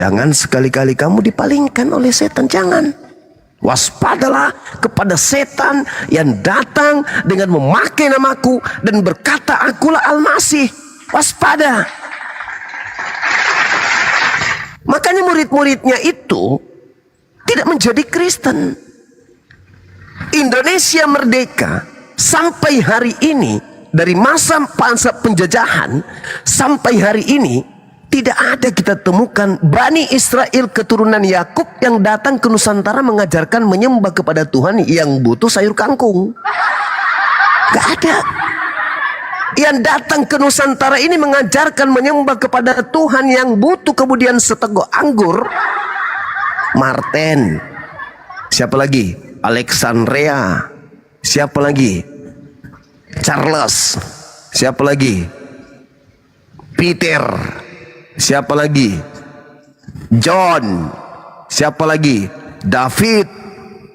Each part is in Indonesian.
Jangan sekali-kali kamu dipalingkan oleh setan, jangan. Waspadalah kepada setan yang datang dengan memakai namaku dan berkata, akulah Al-Masih. Waspada. Makanya murid-muridnya itu tidak menjadi Kristen. Indonesia merdeka sampai hari ini, dari masa penjajahan sampai hari ini, tidak ada kita temukan Bani Israel keturunan Yakub yang datang ke Nusantara mengajarkan menyembah kepada Tuhan yang butuh sayur kangkung. Gak ada. Yang datang ke Nusantara ini mengajarkan menyembah kepada Tuhan yang butuh kemudian seteguk anggur. Martin. Siapa lagi? Alexandria. Siapa lagi? Charles. Siapa lagi? Peter. Siapa lagi? John. Siapa lagi? David.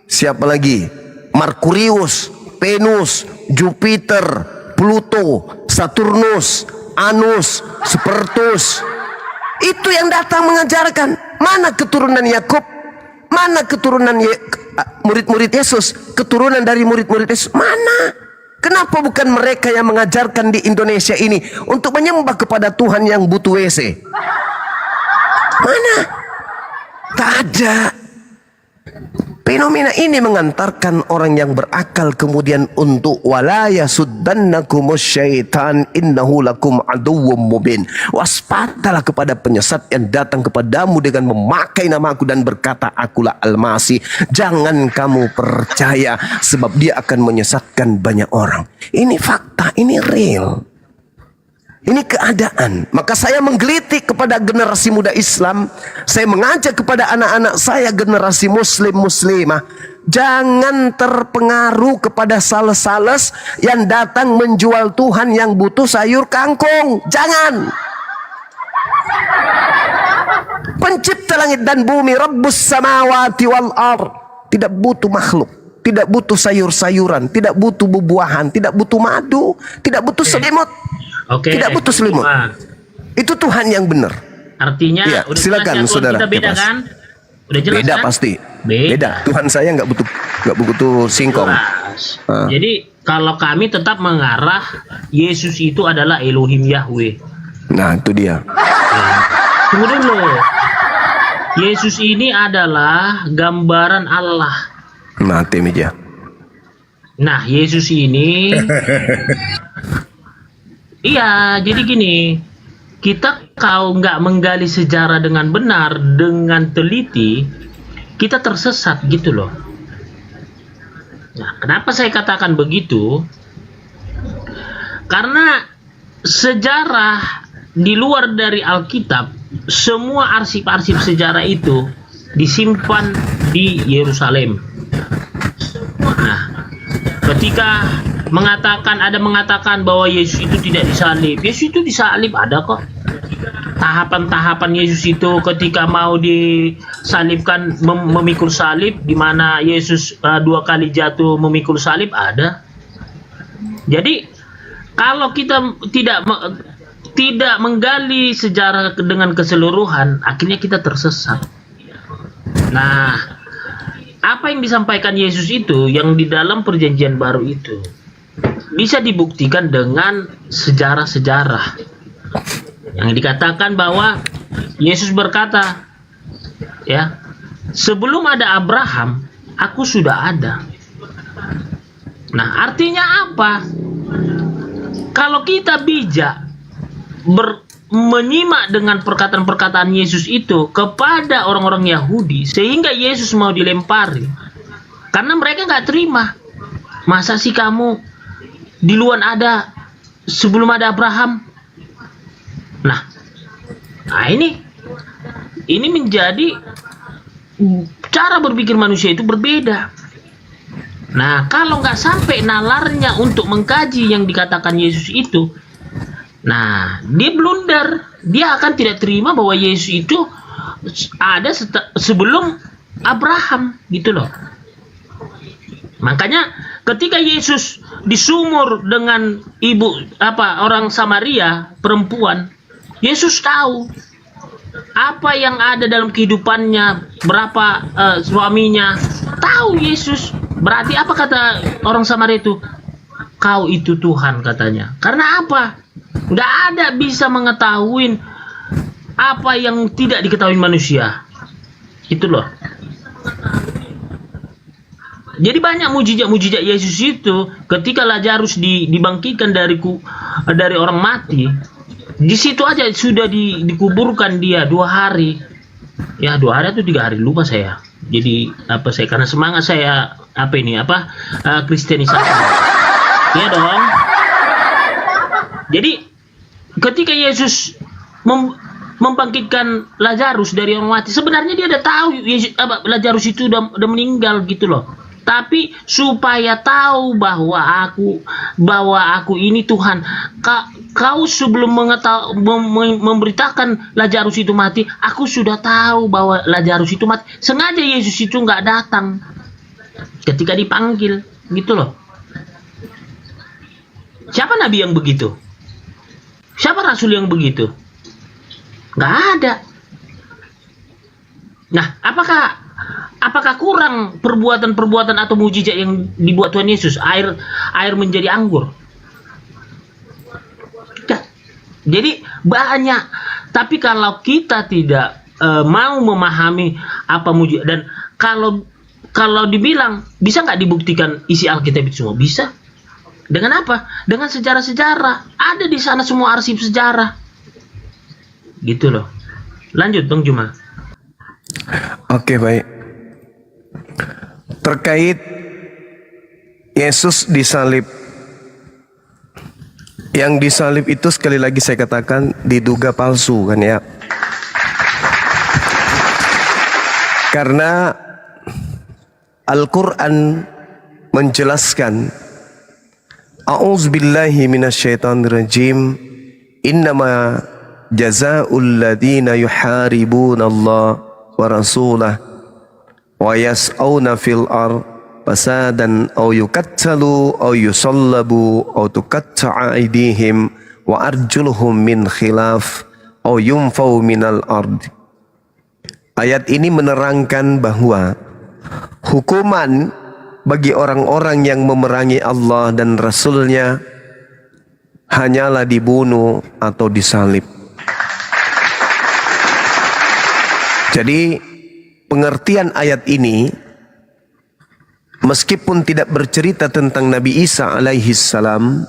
Siapa lagi? Merkurius, Venus, Jupiter, Pluto, Saturnus, Anus, Spertus. Itu yang datang mengajarkan. Mana keturunan Yakub? Mana keturunan murid-murid Yesus? Keturunan dari murid-murid Yesus mana? Kenapa bukan mereka yang mengajarkan di Indonesia ini untuk menyembah kepada Tuhan yang butuh WC? Mana? Tak ada. Fenomena ini mengantarkan orang yang berakal kemudian untuk wala yasuddannakumus syaitan innahu lakum aduwwum mubin. Waspadalah kepada penyesat yang datang kepadamu dengan memakai namaku dan berkata, akulah Al-Masih. Jangan kamu percaya, sebab dia akan menyesatkan banyak orang. Ini fakta, ini real. Ini keadaan. Maka saya menggelitik kepada generasi muda Islam. Saya mengajak kepada anak-anak saya generasi muslim-muslimah. Jangan terpengaruh kepada sales-sales yang datang menjual Tuhan yang butuh sayur kangkung. Jangan. Pencipta langit dan bumi, Rabbus samawati wal ardh, tidak butuh makhluk. Tidak butuh sayur-sayuran. Tidak butuh buah-buahan. Tidak butuh madu. Tidak butuh selimut. Tidak butuh selimut. Itu Tuhan yang benar. Artinya ya, udah silakan saudara. kita beda kan? Udah jelas beda kan? Pasti. Beda. Tuhan saya nggak butuh singkong. Jadi kalau kami tetap mengarah Yesus itu adalah Elohim Yahweh. Nah itu dia. Tunggu dulu. Yesus ini adalah gambaran Allah. Mati meja. Nah Yesus ini iya, jadi gini, kita kalau nggak menggali sejarah dengan benar, dengan teliti, kita tersesat gitu loh. Nah, kenapa saya katakan begitu? Karena sejarah di luar dari Alkitab, semua arsip-arsip sejarah itu disimpan di Yerusalem. Nah, ketika ada mengatakan bahwa Yesus itu tidak disalib. Yesus itu disalib, ada kok. Tahapan-tahapan Yesus itu ketika mau disalibkan, memikul salib, di mana Yesus 2 kali jatuh memikul salib, ada. Jadi kalau kita tidak menggali sejarah dengan keseluruhan, akhirnya kita tersesat. Nah, apa yang disampaikan Yesus itu yang di dalam perjanjian baru itu bisa dibuktikan dengan sejarah-sejarah yang dikatakan bahwa Yesus berkata, ya, sebelum ada Abraham, aku sudah ada. Nah, artinya apa? Kalau kita bijak menyimak dengan perkataan-perkataan Yesus itu kepada orang-orang Yahudi, sehingga Yesus mau dilempari, karena mereka nggak terima. Masa sih kamu di luar ada sebelum ada Abraham? Nah ini menjadi cara berpikir manusia itu berbeda. Nah, kalau nggak sampai nalarnya untuk mengkaji yang dikatakan Yesus itu, nah dia blunder. Dia akan tidak terima bahwa Yesus itu ada sebelum Abraham, gitu loh. Makanya ketika Yesus disumur dengan orang Samaria perempuan, Yesus tahu apa yang ada dalam kehidupannya, berapa suaminya, tahu Yesus. Berarti apa kata orang Samaria itu? Kau itu Tuhan katanya. Karena apa? Nggak ada bisa mengetahui apa yang tidak diketahui manusia. Itu loh. Jadi banyak mujizat-mujizat Yesus itu ketika Lazarus dibangkitkan dari orang mati. Di situ aja sudah dikuburkan dia 2 hari. Ya 2 hari atau 3 hari, lupa saya. Jadi karena semangat saya Kristenisasi. Ya dong. Jadi ketika Yesus membangkitkan Lazarus dari orang mati, sebenarnya dia udah tahu Lazarus itu udah meninggal gitu loh. Tapi supaya tahu bahwa aku ini Tuhan. Kau sebelum memberitakan Lazarus itu mati, aku sudah tahu bahwa Lazarus itu mati. Sengaja Yesus itu nggak datang ketika dipanggil, gitu loh. Siapa nabi yang begitu? Siapa rasul yang begitu? Nggak ada. Nah, apakah kurang perbuatan-perbuatan atau mujizat yang dibuat Tuhan Yesus? Air menjadi anggur. Jadi banyak. Tapi kalau kita tidak mau memahami apa mujizat, dan kalau dibilang bisa nggak dibuktikan isi Alkitab itu semua? Bisa. Dengan apa? Dengan sejarah-sejarah. Ada di sana semua arsip sejarah. Gitu loh. Lanjut Bang Juma. Oke, baik. Terkait Yesus disalib. Yang disalib itu sekali lagi saya katakan diduga palsu kan ya. Karena Al-Quran menjelaskan, A'udzubillahi minasyaitonirrajim, innama jazaa'ul ladzina yuharibuna Allah wa rasulah wa yas'auna fil ard fasadan aw yuqattalu aw yusallabu aw tuqatta'a aydihim wa arjuluhum min khilaf aw yunfau minal ard. Ayat ini menerangkan bahwa hukuman bagi orang-orang yang memerangi Allah dan Rasul-Nya hanyalah dibunuh atau disalib. Jadi pengertian ayat ini, meskipun tidak bercerita tentang Nabi Isa alaihi salam,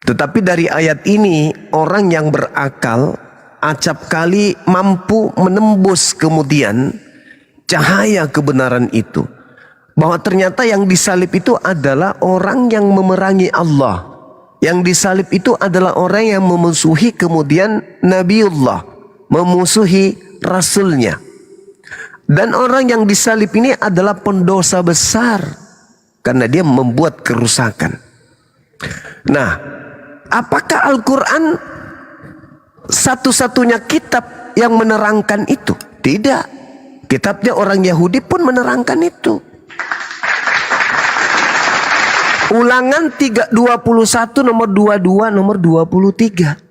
tetapi dari ayat ini orang yang berakal acap kali mampu menembus kemudian cahaya kebenaran itu, bahwa ternyata yang disalib itu adalah orang yang memerangi Allah. Yang disalib itu adalah orang yang memusuhi kemudian Nabiullah, memusuhi Rasulnya. Dan orang yang disalib ini adalah pendosa besar karena dia membuat kerusakan. Nah, apakah Al-Quran satu-satunya kitab yang menerangkan itu? Tidak. Kitabnya orang Yahudi pun menerangkan itu. Ulangan 21 nomor 22 nomor 23.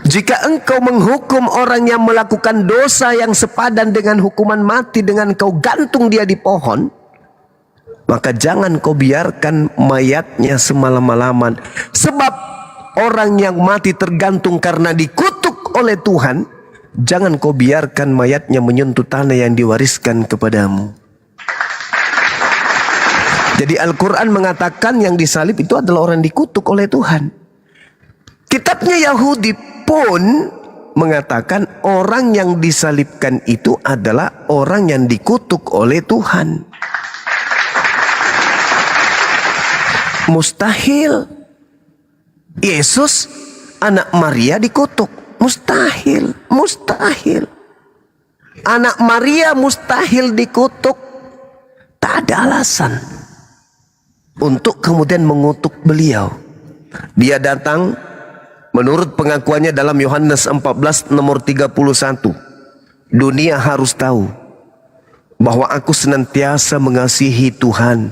Jika engkau menghukum orang yang melakukan dosa yang sepadan dengan hukuman mati dengan kau gantung dia di pohon, maka jangan kau biarkan mayatnya semalam-malaman. Sebab orang yang mati tergantung karena dikutuk oleh Tuhan, jangan kau biarkan mayatnya menyentuh tanah yang diwariskan kepadamu. Jadi Al-Quran mengatakan yang disalib itu adalah orang dikutuk oleh Tuhan. Kitabnya Yahudi pun mengatakan orang yang disalibkan itu adalah orang yang dikutuk oleh Tuhan. Mustahil Yesus anak Maria dikutuk. Mustahil, mustahil. Anak Maria mustahil dikutuk. Tak ada alasan untuk kemudian mengutuk beliau. Dia datang menurut pengakuannya dalam Yohanes 14 nomor 31. Dunia harus tahu bahwa aku senantiasa mengasihi Tuhan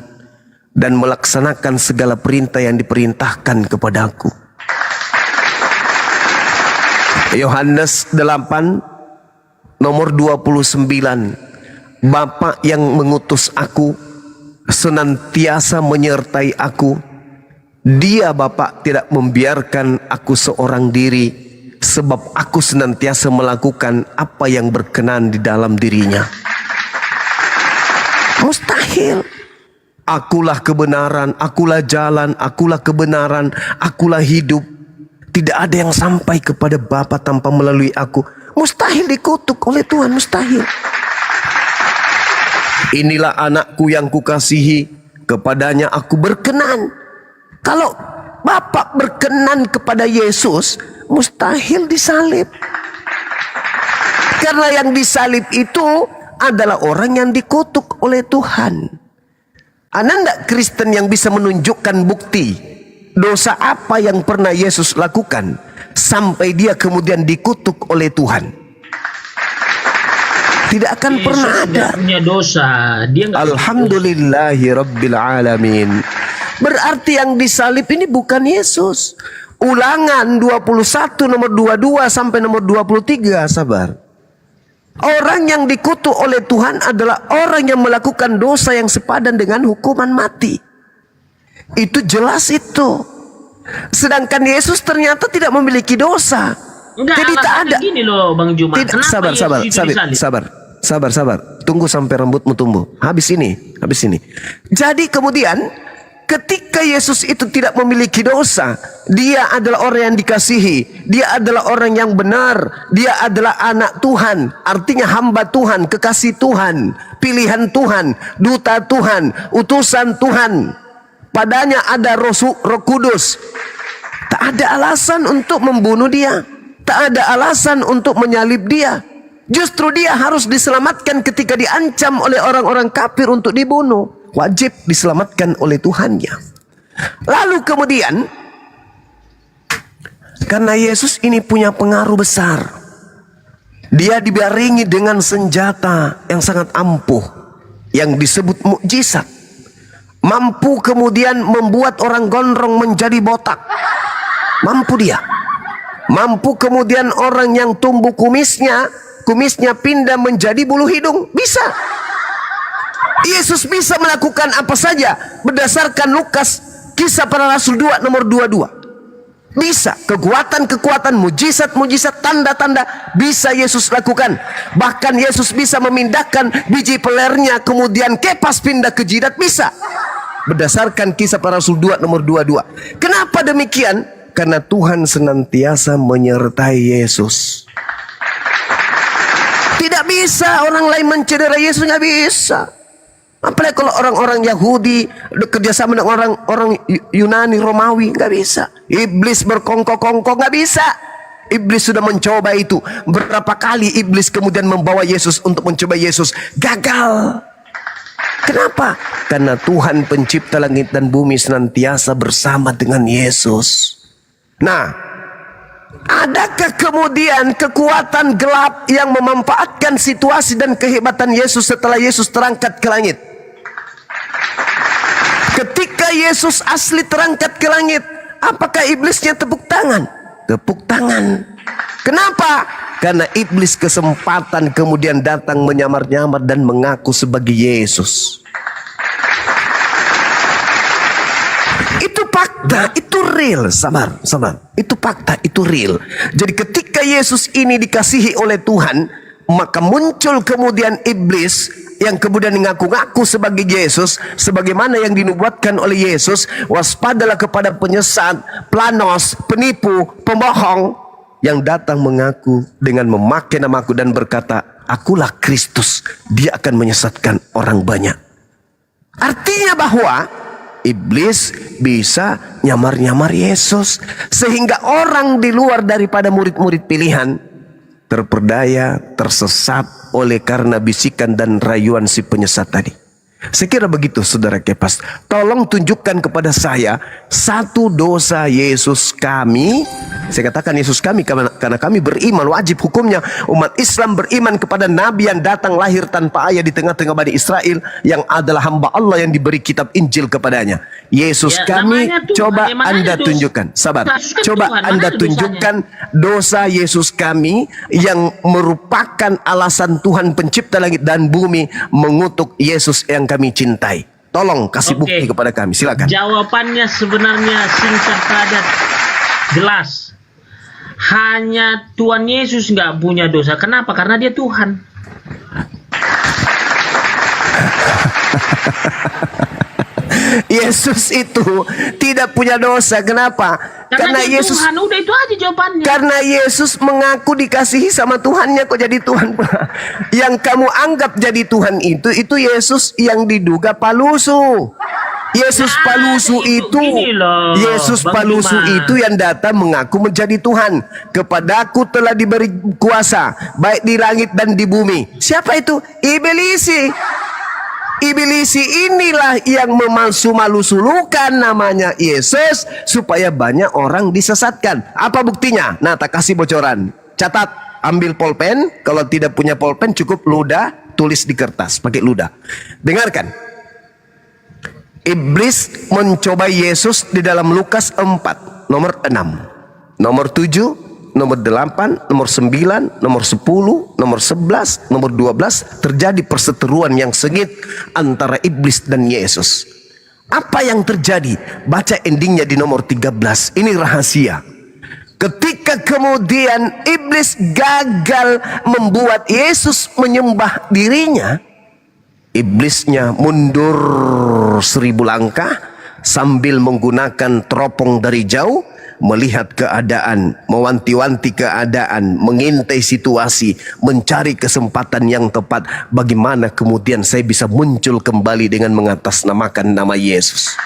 dan melaksanakan segala perintah yang diperintahkan kepadaku. Yohanes 8 nomor 29. Bapa yang mengutus aku senantiasa menyertai aku. Dia Bapa tidak membiarkan aku seorang diri, sebab aku senantiasa melakukan apa yang berkenan di dalam dirinya. Mustahil. Akulah kebenaran, akulah jalan, akulah kebenaran, akulah hidup. Tidak ada yang sampai kepada Bapa tanpa melalui aku. Mustahil dikutuk oleh Tuhan, mustahil. Inilah anakku yang kukasihi, kepadanya aku berkenan. Kalau Bapa berkenan kepada Yesus, mustahil disalib. Karena yang disalib itu adalah orang yang dikutuk oleh Tuhan. Anda tidak Kristen yang bisa menunjukkan bukti dosa apa yang pernah Yesus lakukan sampai dia kemudian dikutuk oleh Tuhan. Tidak akan Yesus pernah ada. tidak punya dosa. Dia nggak Alhamdulillahi Rabbil Alamin. Berarti yang disalib ini bukan Yesus. Ulangan 21 nomor 22 sampai nomor 23, sabar. Orang yang dikutuk oleh Tuhan adalah orang yang melakukan dosa yang sepadan dengan hukuman mati. Itu jelas itu. Sedangkan Yesus ternyata tidak memiliki dosa. Enggak, Jadi tak ada. gini loh Bang Juma. Tidak, Kenapa Yesus itu disalib? sabar. Tunggu sampai rambutmu tumbuh. Habis ini. Jadi kemudian ketika Yesus itu tidak memiliki dosa, dia adalah orang yang dikasihi, dia adalah orang yang benar, dia adalah anak Tuhan, artinya hamba Tuhan, kekasih Tuhan, pilihan Tuhan, duta Tuhan, utusan Tuhan. Padanya ada Roh Kudus. Tak ada alasan untuk membunuh dia. Tak ada alasan untuk menyalib dia. Justru dia harus diselamatkan ketika diancam oleh orang-orang kafir untuk dibunuh. Wajib diselamatkan oleh Tuhannya. Lalu kemudian, karena Yesus ini punya pengaruh besar, dia dibarengi dengan senjata yang sangat ampuh, yang disebut mukjizat. Mampu kemudian membuat orang gondrong menjadi botak. Mampu dia. Mampu kemudian orang yang tumbuh kumisnya pindah menjadi bulu hidung. Bisa. Yesus bisa melakukan apa saja berdasarkan Lukas Kisah Para Rasul 2 nomor 22. Bisa. Kekuatan-kekuatan, mujizat-mujizat, tanda-tanda bisa Yesus lakukan. Bahkan Yesus bisa memindahkan biji pelernya kemudian kepas pindah ke jidat. Bisa. Berdasarkan Kisah Para Rasul 2 nomor 22. Kenapa demikian? Karena Tuhan senantiasa menyertai Yesus. Tidak bisa orang lain mencederai Yesus, nggak bisa. Apalagi kalau orang-orang Yahudi kerjasama dengan orang Yunani, Romawi, nggak bisa. Iblis berkongkong-kongkong, nggak bisa. Iblis sudah mencoba itu. Berapa kali iblis kemudian membawa Yesus untuk mencoba Yesus, gagal. Kenapa? Karena Tuhan pencipta langit dan bumi senantiasa bersama dengan Yesus. Nah, adakah kemudian kekuatan gelap yang memanfaatkan situasi dan kehebatan Yesus setelah Yesus terangkat ke langit? Ketika Yesus asli terangkat ke langit, apakah iblisnya tepuk tangan? Tepuk tangan. Kenapa? Karena iblis kesempatan kemudian datang menyamar-nyamar dan mengaku sebagai Yesus. Itu fakta, itu real. Sabar. Itu fakta, itu real. Jadi ketika Yesus ini dikasihi oleh Tuhan, maka muncul kemudian iblis yang kemudian mengaku-ngaku sebagai Yesus, sebagaimana yang dinubuatkan oleh Yesus. Waspadalah kepada penyesat, planos, penipu, pembohong yang datang mengaku dengan memakai namaku dan berkata, akulah Kristus. Dia akan menyesatkan orang banyak. Artinya bahwa iblis bisa nyamar-nyamar Yesus, sehingga orang di luar daripada murid-murid pilihan terperdaya, tersesat oleh karena bisikan dan rayuan si penyesat tadi. Saya kira begitu saudara Kepas. Tolong tunjukkan kepada saya satu dosa Yesus kami. Saya katakan Yesus kami karena kami beriman, wajib hukumnya umat Islam beriman kepada Nabi yang datang lahir tanpa ayah di tengah-tengah Bani Israel, yang adalah hamba Allah yang diberi kitab Injil kepadanya. Yesus Ya, kami, namanya Tuhan. coba Bagaimana Anda itu? tunjukkan. Sabar. Yesus kan Coba Tuhan. Anda Mana tunjukkan dosa Yesus kami yang merupakan alasan Tuhan pencipta langit dan bumi mengutuk Yesus yang kami cintai. Tolong kasih Oke. bukti kepada kami. Silakan. Jawabannya sebenarnya singkat padat, jelas. Hanya Tuhan Yesus nggak punya dosa. Kenapa? Karena dia Tuhan. Yesus itu tidak punya dosa. Kenapa? Karena dia Yesus Tuhan. Udah itu aja jawabannya. Karena Yesus mengaku dikasihi sama Tuhannya, kok jadi Tuhan. Yang kamu anggap jadi Tuhan itu Yesus yang diduga palusu. Yesus Nah, palusu itu, gini loh, Yesus Bang palusu Bima. itu yang datang mengaku menjadi Tuhan. Kepadaku telah diberi kuasa baik di langit dan di bumi. Siapa itu? Iblisi. Iblisi inilah yang memalsu-malusulukan namanya Yesus supaya banyak orang disesatkan. Apa buktinya? Nah, tak kasih bocoran. Catat, ambil pulpen. Kalau tidak punya pulpen cukup ludah, tulis di kertas pakai ludah. Dengarkan. Iblis mencoba Yesus di dalam Lukas 4, nomor 6, nomor 7, nomor 8, nomor 9, nomor 10, nomor 11, nomor 12. Terjadi perseteruan yang sengit antara iblis dan Yesus. Apa yang terjadi? Baca endingnya di nomor 13. Ini rahasia. Ketika kemudian iblis gagal membuat Yesus menyembah dirinya, iblisnya mundur 1000 langkah sambil menggunakan teropong dari jauh, melihat keadaan, mewanti-wanti keadaan, mengintai situasi, mencari kesempatan yang tepat bagaimana kemudian saya bisa muncul kembali dengan mengatasnamakan nama Yesus.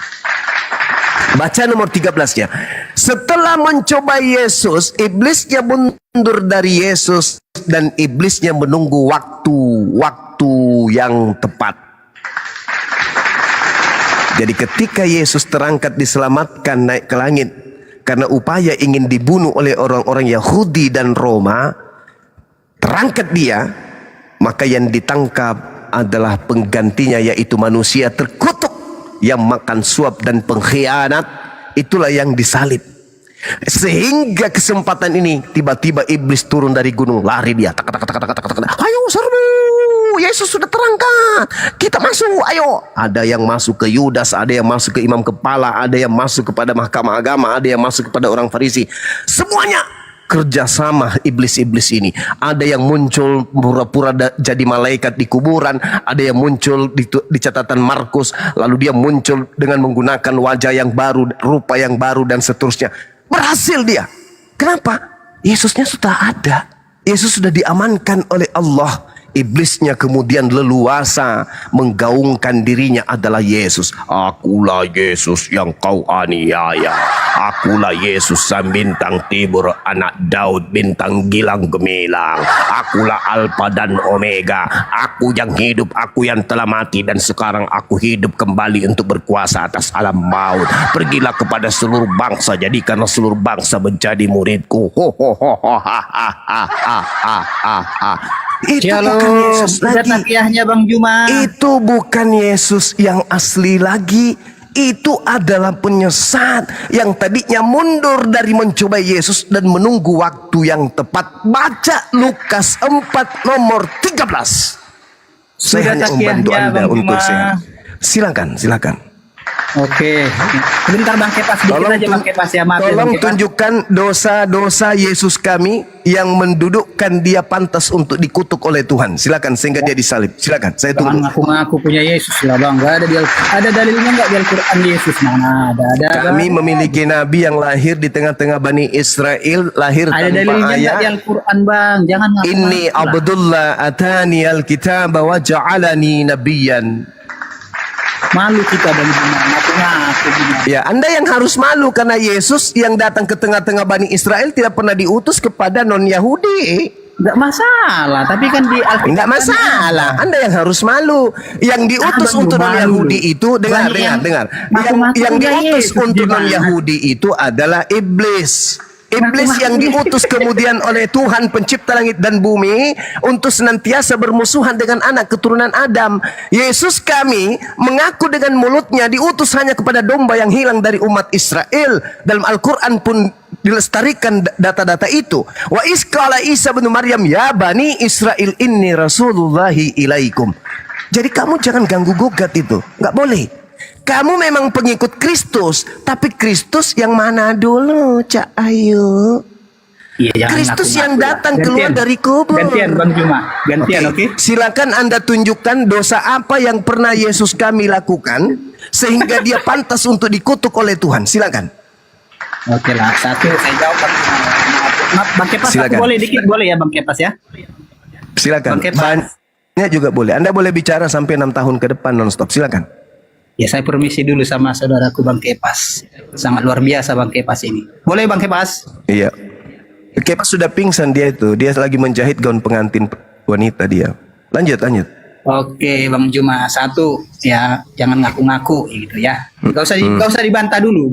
Baca nomor 13-nya. Setelah mencoba Yesus, iblisnya mundur dari Yesus dan iblisnya menunggu waktu yang tepat. Jadi ketika Yesus terangkat diselamatkan naik ke langit karena upaya ingin dibunuh oleh orang-orang Yahudi dan Roma, terangkat dia, maka yang ditangkap adalah penggantinya, yaitu manusia terkutuk yang makan suap dan pengkhianat. Itulah yang disalib. Sehingga kesempatan ini tiba-tiba iblis turun dari gunung, lari dia, ayo serbu, Yesus sudah terangkat, kita masuk, ayo. Ada yang masuk ke Yudas, ada yang masuk ke imam kepala, ada yang masuk kepada mahkamah agama, ada yang masuk kepada orang Farisi. Semuanya kerjasama iblis-iblis ini. Ada yang muncul pura-pura jadi malaikat di kuburan, ada yang muncul di catatan Markus, lalu dia muncul dengan menggunakan wajah yang baru, rupa yang baru, dan seterusnya. Berhasil dia. Kenapa? Yesusnya sudah ada. Yesus sudah diamankan oleh Allah. Iblisnya kemudian leluasa menggaungkan dirinya adalah Yesus. Akulah Yesus yang kau aniaya. Akulah Yesus sang bintang timur, anak Daud, bintang gilang gemilang. Akulah Alfa dan Omega. Aku yang hidup, aku yang telah mati, dan sekarang aku hidup kembali untuk berkuasa atas alam maut. Pergilah kepada seluruh bangsa, jadikanlah seluruh bangsa menjadi muridku. Ho ho ho ho ha ha ha ha ha ha ha. Itu bukan Yesus lagi. Takiahnya Bang Juma. Itu bukan Yesus yang asli lagi. Itu adalah penyesat yang tadinya mundur dari mencoba Yesus dan menunggu waktu yang tepat. Baca Lukas 4 nomor 13. Saya hanya membantu Anda untuk sehat. Silakan. Oke. Sebentar Bang Kepas, sedikit aja Bang Kepas ya, maaf ya, Bang Tolong Kepas. tunjukkan dosa-dosa Yesus kami yang mendudukkan dia pantas untuk dikutuk oleh Tuhan. Silakan sehingga dia disalib. Silakan, saya Jangan tunggu. ngaku-ngaku punya Yesus lah Bang. Gak ada ada dalilnya nggak di Al-Quran Yesus? Mana ada. Kami Bang. memiliki nabi yang lahir di tengah-tengah Bani Israel, lahir Ada tanpa dalilnya nggak di ayah. Al-Quran Bang? Jangan ngaku-ngaku. Inni lah. Abdullah atani al-kitaba wa ja'alani nabiyan. Malu kita Bang Juma, ngaku-ngaku gimana? Ya, Anda yang harus malu karena Yesus yang datang ke tengah-tengah Bani Israel tidak pernah diutus kepada non-Yahudi. Enggak masalah, tapi kan di Alkitab Enggak masalah. Anda yang harus malu. Yang diutus Abang untuk malu. non-Yahudi itu, dengar. Banyak yang Yang ngaku-ngaku diutus Yesus, untuk gimana? non-Yahudi itu adalah iblis. Iblis Ngaku-ngaku yang diutus kemudian oleh Tuhan pencipta langit dan bumi untuk senantiasa bermusuhan dengan anak keturunan Adam. Yesus kami mengaku dengan mulutnya diutus hanya kepada domba yang hilang dari umat Israel. Dalam Al-Quran pun dilestarikan data-data itu. Wa isqala Isa bin Maryam ya bani Israel inni rasulullahi ilaikum. Jadi kamu jangan ganggu gugat itu. Nggak boleh. Kamu memang pengikut Kristus, tapi Kristus yang mana dulu, Cak Ayu? Iya, jangan Kristus ngaku-ngaku yang lah. datang keluar dari kubur. Gantian Bang Juma, gantian, oke? Silakan Anda tunjukkan dosa apa yang pernah Yesus kami lakukan sehingga dia pantas untuk dikutuk oleh Tuhan. Silakan. Oke lah, satu saya jawab Bang Juma. Maaf, Bang Kepas, Silakan. aku boleh dikit boleh ya Bang Kepas ya? Silakan. Bang Kepas. Banyak juga boleh. Anda boleh bicara sampai 6 tahun ke depan nonstop. Silakan. Ya saya permisi dulu sama saudaraku Bang Kepas. Sangat luar biasa Bang Kepas ini. Boleh Bang Kepas? Iya. Kepas sudah pingsan dia itu. Dia lagi menjahit gaun pengantin wanita dia. Lanjut. Oke Bang Juma, satu ya jangan ngaku-ngaku gitu ya. Gak usah dibantah dulu,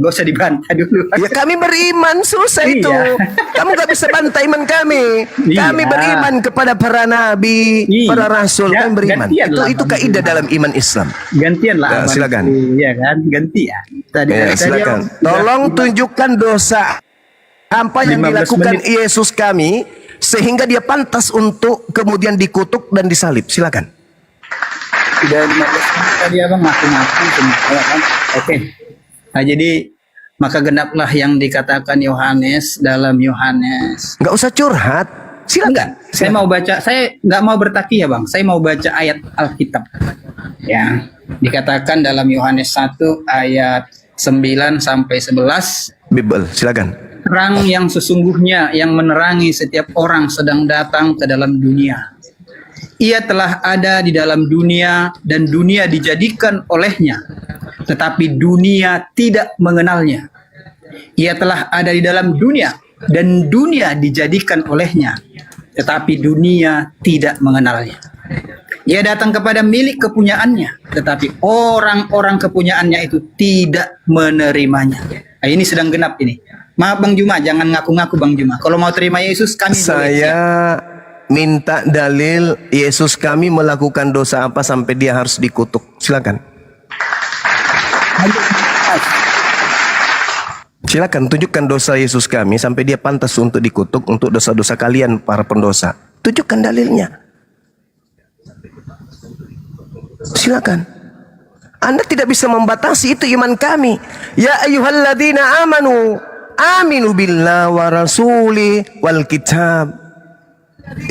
Ya kami beriman, susah itu. Iya. Kamu gak bisa bantah iman kami. Iya. Kami beriman kepada para nabi, Iya. para rasul. Ya, Kami beriman. gantian lah, Itu Bang kaidah Juma. dalam iman Islam. Gantian lah. Ya, Abang. silakan. Iya kan, ganti ya. Tadi Silakan. Tolong tunjukkan dosa apa yang 15 dilakukan menit. Yesus kami sehingga dia pantas untuk kemudian dikutuk dan disalib. Silakan. Udah 15 menit tadi abang ngaku-ngaku semua ya kan. Oke. Nah jadi maka genaplah yang dikatakan Yohanes dalam Yohanes. Nggak usah curhat. Silakan. Enggak, saya mau baca, saya nggak mau bertaki ya bang. Saya mau baca ayat Alkitab. Ya, dikatakan dalam Yohanes 1 ayat 9 sampai 11. Bible. Silakan. Terang yang sesungguhnya yang menerangi setiap orang sedang datang ke dalam dunia. Ia telah ada di dalam dunia dan dunia dijadikan olehnya, tetapi dunia tidak mengenalnya. Ia telah ada di dalam dunia dan dunia dijadikan olehnya, tetapi dunia tidak mengenalnya. Ia datang kepada milik kepunyaannya, tetapi orang-orang kepunyaannya itu tidak menerimanya. Nah, ini sedang genap ini. Maaf Bang Juma, jangan ngaku-ngaku Bang Juma. Kalau mau terima Yesus kami boleh. Saya minta dalil Yesus kami melakukan dosa apa sampai dia harus dikutuk. Silakan. Silakan tunjukkan dosa Yesus kami sampai dia pantas untuk dikutuk untuk dosa-dosa kalian para pendosa. Tunjukkan dalilnya. Silakan. Anda tidak bisa membatasi, itu iman kami. Ya ayyuhalladzina amanu aminu billah wa rasuli wal kitab.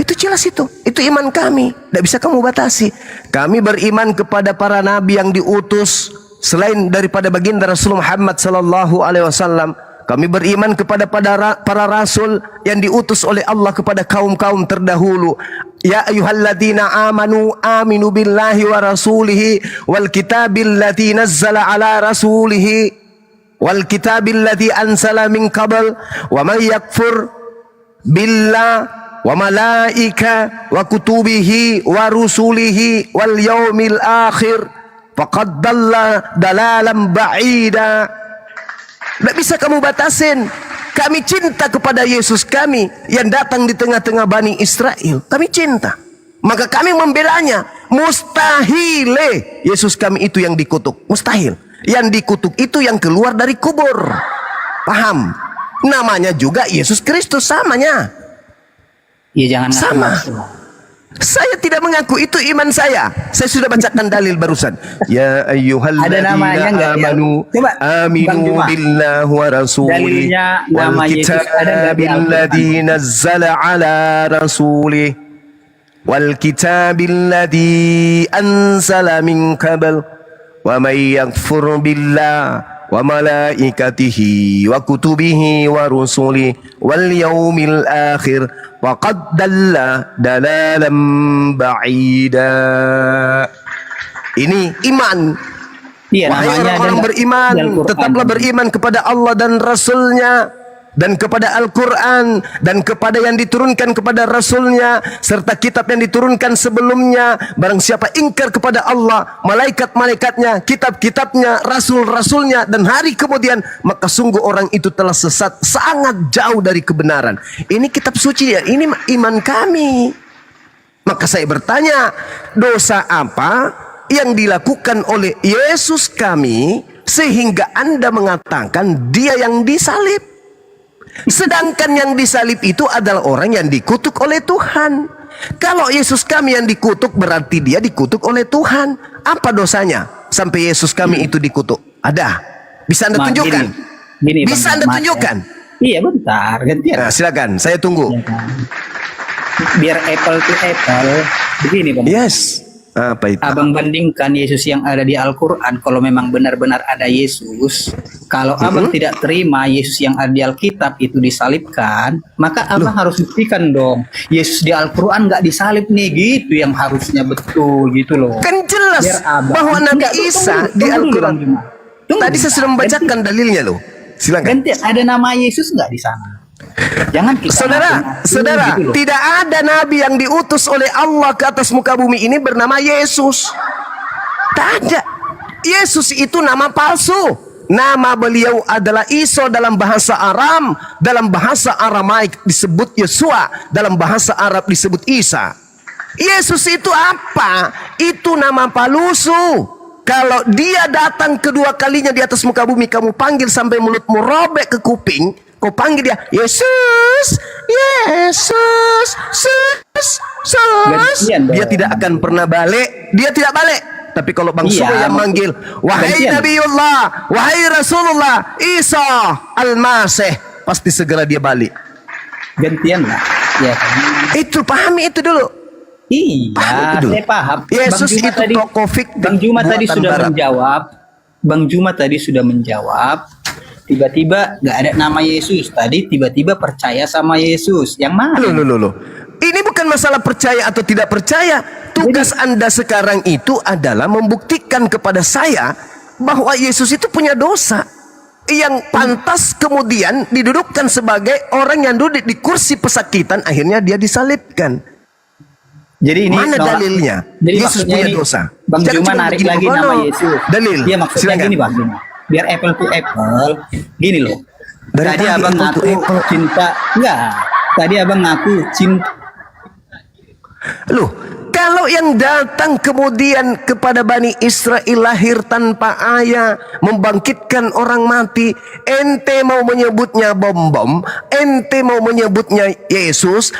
Itu jelas itu iman kami. Tidak bisa kamu batasi. Kami beriman kepada para nabi yang diutus selain daripada baginda Rasul Muhammad sallallahu alaihi wasallam. Kami beriman kepada para rasul yang diutus oleh Allah kepada kaum-kaum terdahulu. Ya ayyuhalladzina amanu aminu billahi wa rasulihi wal kitabil ladzi nazzala ala rasulihi wal kitabil ladzi anzala min qabl wa may yakfur billah wa malaika wa kutubihi wa rusulihi wal yaumil akhir faqad dalla dalalan ba'ida. Tidak bisa kamu batasin. Kami cinta kepada Yesus kami yang datang di tengah-tengah Bani Israel. Kami cinta. Maka kami membelanya. Mustahil Yesus kami itu yang dikutuk. Mustahil. Yang dikutuk itu yang keluar dari kubur. Paham? Namanya juga Yesus Kristus, samanya. Ya jangan Sama. ngaku-ngaku. Saya tidak mengaku, itu iman saya. Saya sudah bacakan dalil barusan. Ya Ada namanya ayyuhalladzina nggak, ya? amanu Coba, Bang aminu Juma. billahi wa rasulihi Dalilnya wal nama Yesus ada nggak di kitabil Al-Quran? ladzi nazzala ala rasulihi wal kitabil ladzi anzala min qabl wa may yakfur billahi wa malaikatihi wa kutubihi wa rusulihi wal yaumil akhir faqad dalla dalalan ba'ida. Ini iman. Iya, Wahai namanya orang-orang ada beriman, di Al-Quran. tetaplah beriman kepada Allah dan Rasulnya. dan kepada Al-Quran dan kepada yang diturunkan kepada Rasulnya serta kitab yang diturunkan sebelumnya. Barang siapa ingkar kepada Allah, malaikat-malaikatnya, kitab-kitabnya, rasul-rasulnya dan hari kemudian, maka sungguh orang itu telah sesat sangat jauh dari kebenaran. Ini kitab suci ya, ini iman kami. Maka saya bertanya, dosa apa yang dilakukan oleh Yesus kami sehingga Anda mengatakan dia yang disalib? Sedangkan yang disalib itu adalah orang yang dikutuk oleh Tuhan. Kalau Yesus kami yang dikutuk, berarti dia dikutuk oleh Tuhan. Apa dosanya sampai Yesus kami itu dikutuk? Ada? Bisa Anda tunjukkan? Gini, Bisa Bang Anda Ahmad, tunjukkan? ya. Iya bentar, gantian. Nah, silakan, saya tunggu. Ya kan? Biar apple to apple. Begini Bang. Yes. Apa itu? Abang bandingkan Yesus yang ada di Al-Quran, kalau memang benar-benar ada Yesus, kalau abang tidak terima Yesus yang ada di Alkitab itu disalibkan, maka abang harus buktikan dong, Yesus di Al-Quran nggak disalib nih, gitu yang harusnya betul gitu loh. Kan jelas Biar abang- bahwa Nabi Enggak, Isa tunggu di dulu, Al-Quran. Bang Bima. Tunggu Tadi saya bentar. sudah membacakan dalilnya loh. Silakan. Ganti, ada nama Yesus nggak di sana? Jangan kita ngaku-ngaku Saudara, gitu loh. tidak ada nabi yang diutus oleh Allah ke atas muka bumi ini bernama Yesus. Tak ada. Yesus itu nama palsu. Nama beliau adalah Isa dalam bahasa Aram, dalam bahasa Aramaik disebut Yesua, dalam bahasa Arab disebut Isa. Yesus itu apa? Itu nama palsu. Kalau dia datang kedua kalinya di atas muka bumi, kamu panggil sampai mulutmu robek ke kuping, kau panggil dia Yesus, Yesus, Yesus. Gantian dong. Dia tidak akan pernah balik. Dia tidak balik. Tapi kalau Bang Iya, Suro yang manggil, wahai gantian. Nabiullah, wahai Rasulullah, Isa Al-Masih, pasti segera dia balik. Gantian lah, ya kan? Itu pahami itu dulu. Iya, Paham itu dulu. saya paham. Yesus Bang Juma itu tokoh fiktif Bang Juma tadi buatan sudah barat. menjawab. Bang Juma tadi sudah menjawab. Tiba-tiba nggak ada nama Yesus. Tadi tiba-tiba percaya sama Yesus. Yang mana? Loh. Ini bukan masalah percaya atau tidak percaya. Tugas Anda sekarang itu adalah membuktikan kepada saya bahwa Yesus itu punya dosa yang pantas kemudian didudukkan sebagai orang yang duduk di kursi pesakitan, akhirnya dia disalibkan. Jadi ini Mana dalilnya? Jadi Yesus maksudnya punya ini dosa. Bang Jangan Juma cuma narik bikin lagi bono. nama Yesus. Dalil. Iya maksudnya Silakan. gini Bang Juma. Biar apple to apple. Gini loh. Dari Tadi tadi abang apple to ngaku apple. cinta. Enggak. Tadi abang ngaku cinta. Loh, kalau yang datang kemudian kepada Bani Israel lahir tanpa ayah, membangkitkan orang mati, ente mau menyebutnya bom-bom, ente mau menyebutnya Yesus,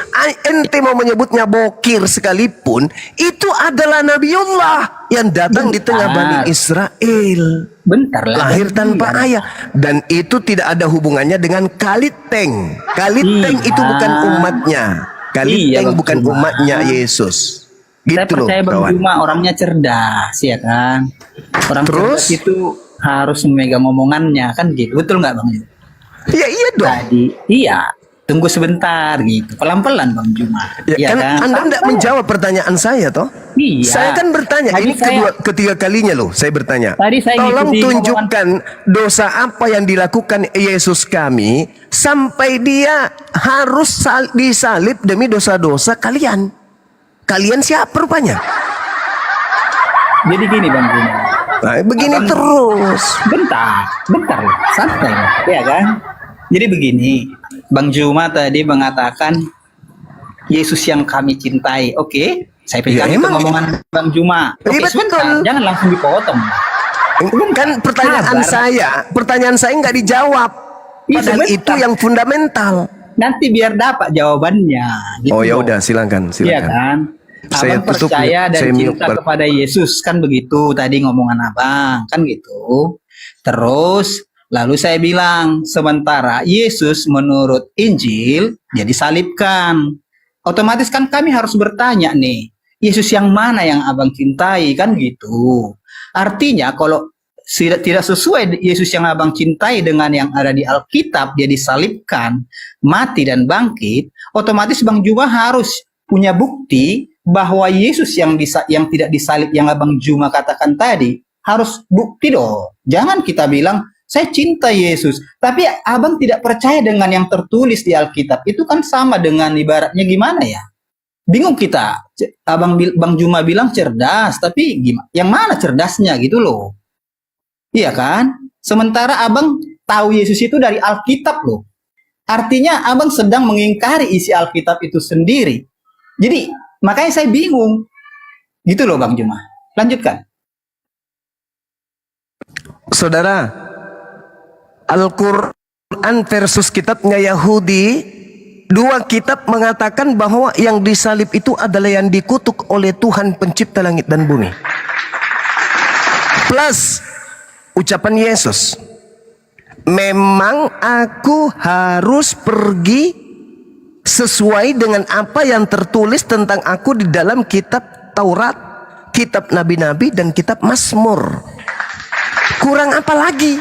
ente mau menyebutnya bokir sekalipun, itu adalah Nabiullah yang datang di tengah Bani Israel. Bentar lah. Lahir tanpa ayah. Dan itu tidak ada hubungannya dengan Kaliteng. Kaliteng Iya. itu bukan umatnya. Kaliteng Iya, Bang bukan Juma. umatnya Yesus. Saya Gitu loh percaya Bang kawan. Juma orangnya cerdas, ya kan? Orang Terus? cerdas itu harus memegang omongannya, kan gitu. Betul nggak Bang Juma? Ya iya dong. Tadi, iya. Tunggu sebentar gitu. Pelan-pelan Bang Juma. Ya, Iya kan Anda tidak Santai. menjawab pertanyaan saya toh. Iya. Saya kan bertanya, Tadi ini saya- ketiga kalinya loh saya bertanya. Tadi saya Tolong ngikutin tunjukkan dosa apa yang dilakukan Yesus kami sampai dia harus disalib demi dosa-dosa kalian. Kalian siapa rupanya? Jadi gini Bang Juma. Nah, begini Abang- terus. Bentar loh, santai loh, ya kan? Jadi begini, Bang Juma tadi mengatakan Yesus yang kami cintai. Oke, saya pegang Ya, itu emang. ngomongan Bang Juma. Iya, Oke, sebentar, betul. jangan langsung dipotong. Kan pertanyaan saya nggak dijawab. Iya, Padahal sebentar. itu yang fundamental. Nanti biar dapat jawabannya. Gitu Oh ya loh. udah, silakan. Iya kan? Saya Abang tutup, percaya dan saya mute. cinta kepada Yesus, kan begitu tadi ngomongan abang, kan gitu. Terus lalu saya bilang, sementara Yesus menurut Injil dia disalibkan. Otomatis kan kami harus bertanya nih, Yesus yang mana yang abang cintai, kan gitu. Artinya kalau tidak sesuai Yesus yang abang cintai dengan yang ada di Alkitab, dia disalibkan, mati dan bangkit, otomatis Bang Juma harus punya bukti bahwa Yesus yang tidak disalib yang Abang Juma katakan tadi, harus bukti dong. Jangan kita bilang Saya cinta Yesus, tapi abang tidak percaya dengan yang tertulis di Alkitab. Itu kan sama dengan ibaratnya gimana ya? Bingung kita. Bang Juma bilang cerdas, tapi gimana? Yang mana cerdasnya gitu loh? Iya kan? Sementara abang tahu Yesus itu dari Alkitab loh. Artinya abang sedang mengingkari isi Alkitab itu sendiri. Jadi makanya saya bingung. Gitu loh Bang Juma. Lanjutkan. Saudara, Al-Quran versus kitabnya Yahudi, dua kitab mengatakan bahwa yang disalib itu adalah yang dikutuk oleh Tuhan pencipta langit dan bumi. Plus ucapan Yesus, memang aku harus pergi sesuai dengan apa yang tertulis tentang aku di dalam kitab Taurat, kitab nabi-nabi, dan kitab Mazmur. Kurang apa lagi?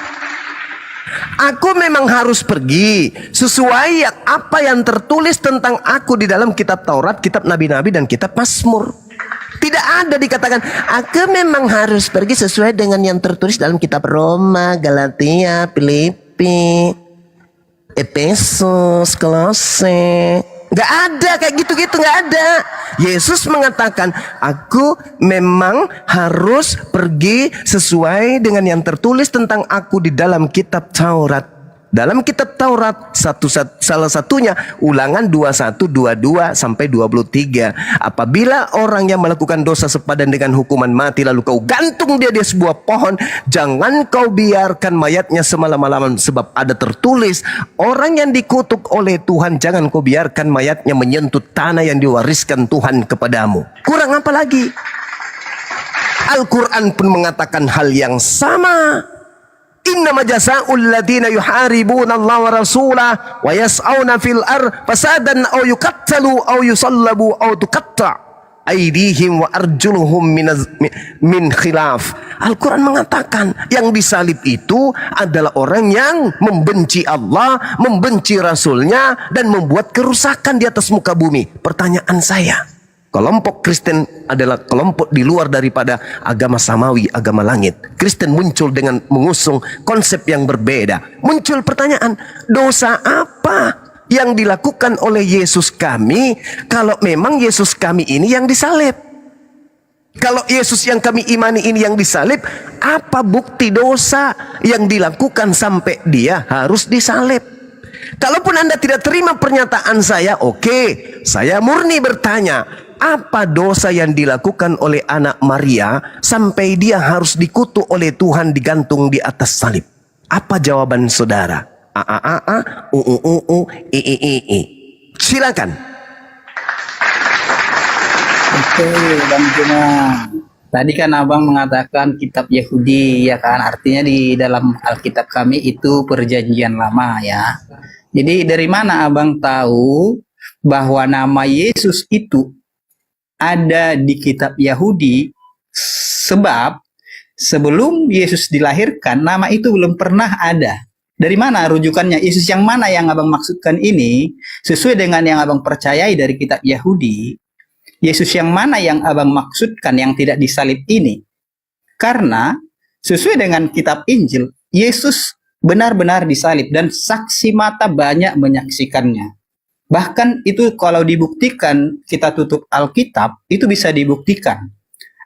Aku memang harus pergi sesuai apa yang tertulis tentang aku di dalam kitab Taurat, kitab nabi-nabi, dan kitab Mazmur. Tidak ada dikatakan aku memang harus pergi sesuai dengan yang tertulis dalam kitab Roma, Galatia, Filipi, Efesus, Kolose. Gak ada kayak gitu-gitu, gak ada. Yesus mengatakan, aku memang harus pergi sesuai dengan yang tertulis tentang aku di dalam kitab Taurat. Dalam kitab Taurat salah satunya Ulangan 21, 22 sampai 23. Apabila orang yang melakukan dosa sepadan dengan hukuman mati lalu kau gantung dia di sebuah pohon, jangan kau biarkan mayatnya semalam-malaman, sebab ada tertulis, orang yang dikutuk oleh Tuhan jangan kau biarkan mayatnya menyentuh tanah yang diwariskan Tuhan kepadamu. Kurang apa lagi? Al-Quran pun mengatakan hal yang sama. Innama jazaa'ul ladzina yuharibuna Allah wa rasulahu wa yas'auna fil ardh fasadan aw yuqattalu aw yusallabu aw tuqatta' aydihim wa arjuluhum min khilaf. Al-Quran mengatakan yang disalib itu adalah orang yang membenci Allah, membenci Rasulnya, dan membuat kerusakan di atas muka bumi. Pertanyaan saya, kelompok Kristen adalah kelompok di luar daripada agama samawi, agama langit. Kristen muncul dengan mengusung konsep yang berbeda. Muncul pertanyaan, dosa apa yang dilakukan oleh Yesus kami kalau memang Yesus kami ini yang disalib? Kalau Yesus yang kami imani ini yang disalib, apa bukti dosa yang dilakukan sampai dia harus disalib? Kalaupun Anda tidak terima pernyataan saya, oke, saya murni bertanya, apa dosa yang dilakukan oleh anak Maria sampai dia harus dikutuk oleh Tuhan digantung di atas salib? Apa jawaban saudara? Silakan. Oke, Bang Juma. Tadi kan abang mengatakan kitab Yahudi, ya kan? Artinya di dalam Alkitab kami itu perjanjian lama ya. Jadi dari mana abang tahu bahwa nama Yesus itu ada di kitab Yahudi? Sebab sebelum Yesus dilahirkan, nama itu belum pernah ada. Dari mana rujukannya? Yesus yang mana yang abang maksudkan ini? Sesuai dengan yang abang percayai dari kitab Yahudi, Yesus yang mana yang abang maksudkan yang tidak disalib ini? Karena sesuai dengan kitab Injil, Yesus benar-benar disalib dan saksi mata banyak menyaksikannya. Bahkan itu kalau dibuktikan, kita tutup Alkitab, itu bisa dibuktikan.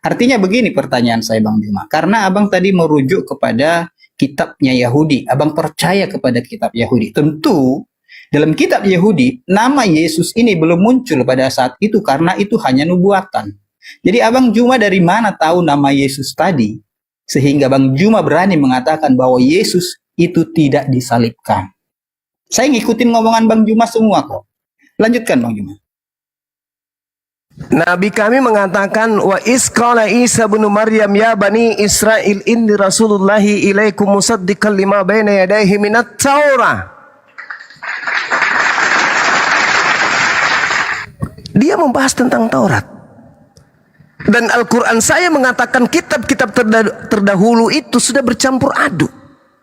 Artinya begini pertanyaan saya Bang Juma. Karena abang tadi merujuk kepada kitabnya Yahudi. Abang percaya kepada kitab Yahudi. Tentu dalam kitab Yahudi, nama Yesus ini belum muncul pada saat itu karena itu hanya nubuatan. Jadi Abang Juma dari mana tahu nama Yesus tadi? Sehingga Bang Juma berani mengatakan bahwa Yesus itu tidak disalibkan. Saya ngikutin ngomongan Bang Juma semua kok. Lanjutkan Bang Juma. Nabi kami mengatakan, wa isqala Isa bin Maryam ya bani Israel inni rasulullahi ilaikum musaddiqan lima baina yadayhi minat Taurah. Dia membahas tentang Taurat. Dan Al-Quran saya mengatakan kitab-kitab terdahulu itu sudah bercampur aduk.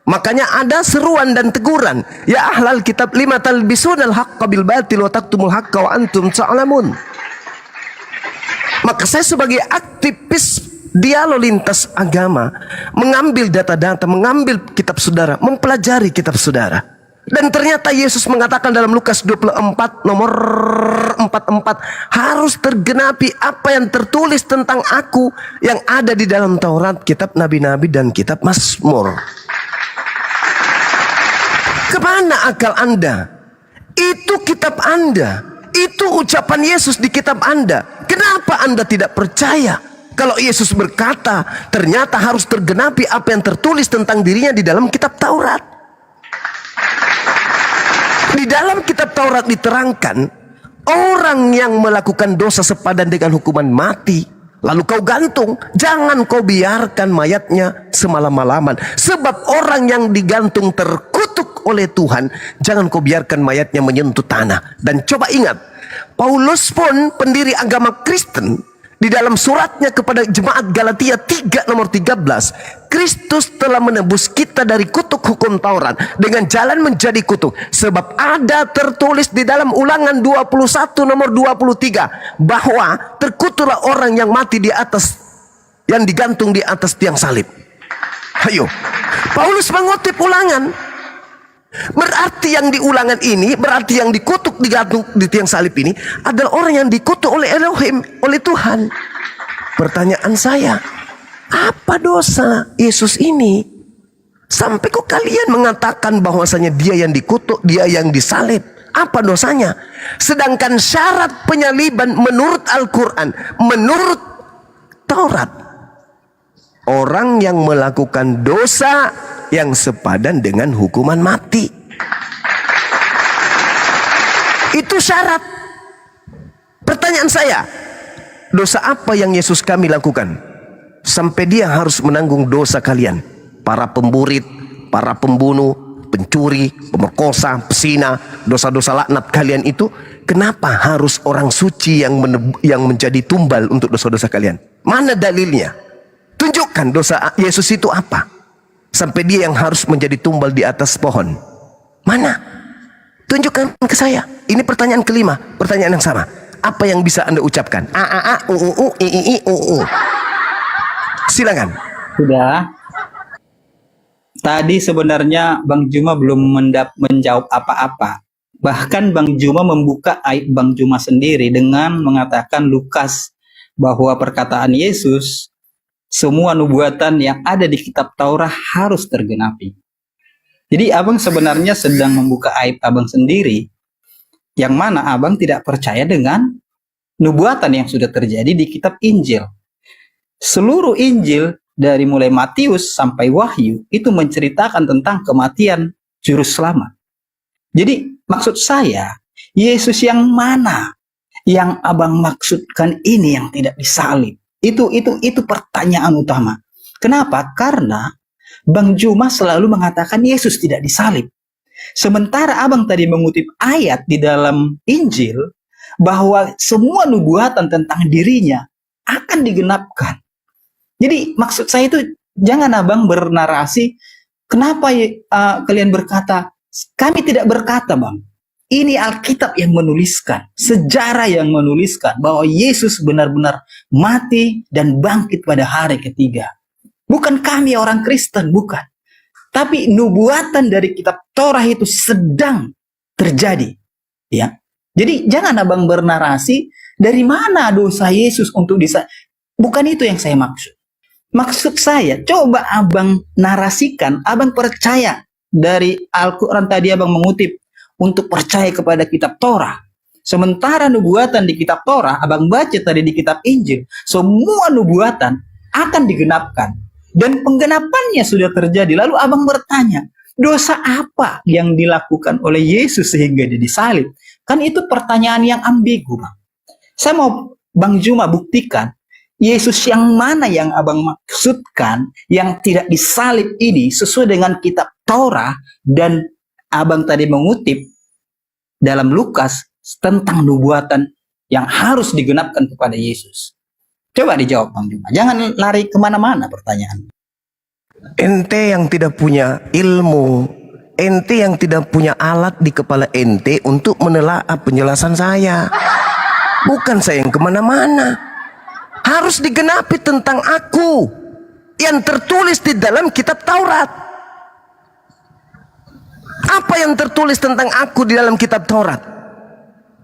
Makanya ada seruan dan teguran. Ya ahlal kitab lima talbisunal haqqa bil batil wa taktumul haqqa wa antum ta'lamun. Maka saya sebagai aktivis dialog lintas agama, mengambil data-data, mengambil kitab saudara, mempelajari kitab saudara. Dan ternyata Yesus mengatakan dalam Lukas 24 nomor 44, harus tergenapi apa yang tertulis tentang aku yang ada di dalam Taurat, kitab nabi-nabi dan kitab Mazmur. Kemana akal Anda? Itu kitab Anda, itu ucapan Yesus di kitab Anda. Kenapa Anda tidak percaya kalau Yesus berkata ternyata harus tergenapi apa yang tertulis tentang dirinya di dalam kitab Taurat? Di dalam kitab Taurat diterangkan, orang yang melakukan dosa sepadan dengan hukuman mati, lalu kau gantung, jangan kau biarkan mayatnya semalam-malaman. Sebab orang yang digantung terkutuk oleh Tuhan, jangan kau biarkan mayatnya menyentuh tanah. Dan coba ingat, Paulus pun pendiri agama Kristen, di dalam suratnya kepada jemaat Galatia 3 nomor 13, Kristus telah menebus kita dari kutuk hukum Taurat dengan jalan menjadi kutuk. Sebab ada tertulis di dalam Ulangan 21 nomor 23 bahwa terkutuklah orang yang mati di atas, yang digantung di atas tiang salib. Ayo, Paulus mengutip Ulangan. Berarti yang di Ulangan ini, berarti yang dikutuk digantung di tiang salib ini adalah orang yang dikutuk oleh Elohim, oleh Tuhan. Pertanyaan saya, apa dosa Yesus ini sampai kok kalian mengatakan bahwasanya dia yang dikutuk, dia yang disalib? Apa dosanya? Sedangkan syarat penyaliban menurut Al-Quran, menurut Taurat, orang yang melakukan dosa yang sepadan dengan hukuman mati. Itu syarat. Pertanyaan saya, dosa apa yang Yesus kami lakukan sampai dia harus menanggung dosa kalian? Para pemburit, para pembunuh, pencuri, pemerkosa, pesina, dosa-dosa laknat kalian itu, kenapa harus orang suci yang menjadi tumbal untuk dosa-dosa kalian? Mana dalilnya? Tunjukkan dosa Yesus itu apa sampai dia yang harus menjadi tumbal di atas pohon. Mana? Tunjukkan ke saya. Ini pertanyaan kelima, pertanyaan yang sama. Apa yang bisa Anda ucapkan? A a a u u u i i i u u. Silakan. Sudah. Tadi sebenarnya Bang Juma belum menjawab apa-apa. Bahkan Bang Juma membuka aib Bang Juma sendiri dengan mengatakan Lukas bahwa perkataan Yesus, semua nubuatan yang ada di kitab Taurat harus tergenapi. Jadi abang sebenarnya sedang membuka aib abang sendiri, yang mana abang tidak percaya dengan nubuatan yang sudah terjadi di kitab Injil. Seluruh Injil dari mulai Matius sampai Wahyu itu menceritakan tentang kematian juru selamat. Jadi maksud saya, Yesus yang mana yang abang maksudkan ini yang tidak disalib? Itu pertanyaan utama. Kenapa? Karena Bang Juma selalu mengatakan Yesus tidak disalib. Sementara abang tadi mengutip ayat di dalam Injil bahwa semua nubuatan tentang dirinya akan digenapkan. Jadi maksud saya itu, jangan abang bernarasi, kenapa kalian berkata, kami tidak berkata bang. Ini Alkitab yang menuliskan, sejarah yang menuliskan bahwa Yesus benar-benar mati dan bangkit pada hari ketiga. Bukan kami orang Kristen, bukan. Tapi nubuatan dari kitab Torah itu sedang terjadi. Ya. Jadi jangan abang bernarasi dari mana dosa Yesus untuk bukan itu yang saya maksud. Maksud saya, coba abang narasikan, abang percaya dari Al-Quran tadi abang mengutip untuk percaya kepada kitab Torah. Sementara nubuatan di kitab Torah, abang baca tadi di kitab Injil, semua nubuatan akan digenapkan. Dan penggenapannya sudah terjadi. Lalu abang bertanya, dosa apa yang dilakukan oleh Yesus sehingga dia disalib? Kan itu pertanyaan yang ambigu, bang. Saya mau Bang Juma buktikan, Yesus yang mana yang abang maksudkan yang tidak disalib ini sesuai dengan kitab Torah, dan abang tadi mengutip dalam Lukas tentang nubuatan yang harus digenapkan kepada Yesus. Coba dijawab Bang Juma. Jangan lari kemana-mana pertanyaan. Ente yang tidak punya ilmu, ente yang tidak punya alat di kepala ente untuk menelaah penjelasan saya. Bukan saya yang kemana-mana. harus digenapi tentang aku yang tertulis di dalam kitab Taurat. Apa yang tertulis tentang aku di dalam kitab Taurat?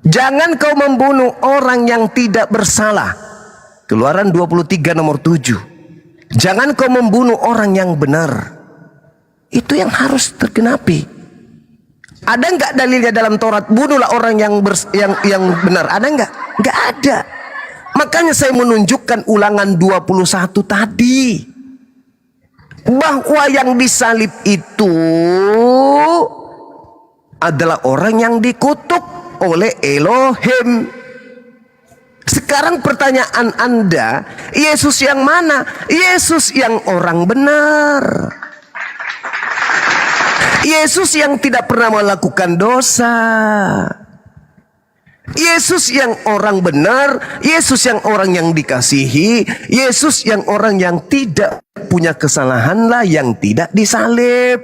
Jangan kau membunuh orang yang tidak bersalah. Keluaran 23 nomor 7. Jangan kau membunuh orang yang benar. Itu yang harus tergenapi. Ada enggak dalilnya dalam Taurat? Bunuhlah orang yang benar. Ada enggak? Enggak ada. Makanya saya menunjukkan Ulangan 21 tadi, bahwa yang disalib itu adalah orang yang dikutuk oleh Elohim. Sekarang pertanyaan Anda, Yesus yang mana? Yesus yang orang benar. Yesus yang tidak pernah melakukan dosa. Yesus yang orang benar, Yesus yang orang yang dikasihi, Yesus yang orang yang tidak punya kesalahanlah yang tidak disalib.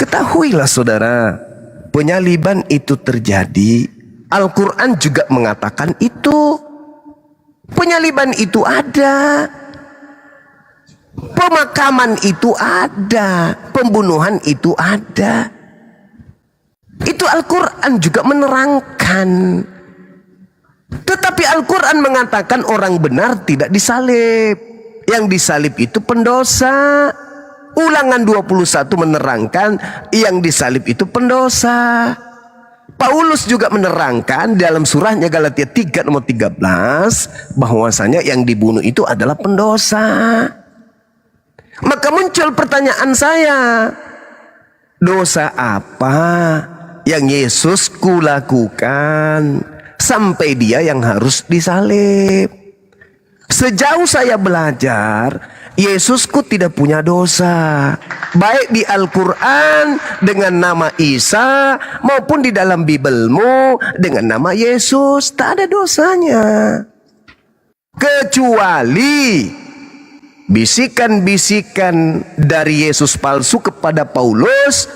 Ketahuilah saudara, penyaliban itu terjadi. Al-Quran juga mengatakan itu. Penyaliban itu ada. Pemakaman itu ada. Pembunuhan itu ada. Itu Al-Quran juga menerangkan. Tetapi Al-Quran mengatakan orang benar tidak disalib. Yang disalib itu pendosa. Ulangan 21 menerangkan yang disalib itu pendosa. Paulus juga menerangkan dalam surahnya Galatia 3 nomor 13 bahwasanya yang dibunuh itu adalah pendosa. Maka muncul pertanyaan saya, dosa apa yang Yesus kulakukan sampai dia yang harus disalib? Sejauh saya belajar, Yesusku tidak punya dosa, baik di Al-Quran dengan nama Isa maupun di dalam Bibelmu dengan nama Yesus. Tak ada dosanya, kecuali bisikan-bisikan dari Yesus palsu kepada Paulus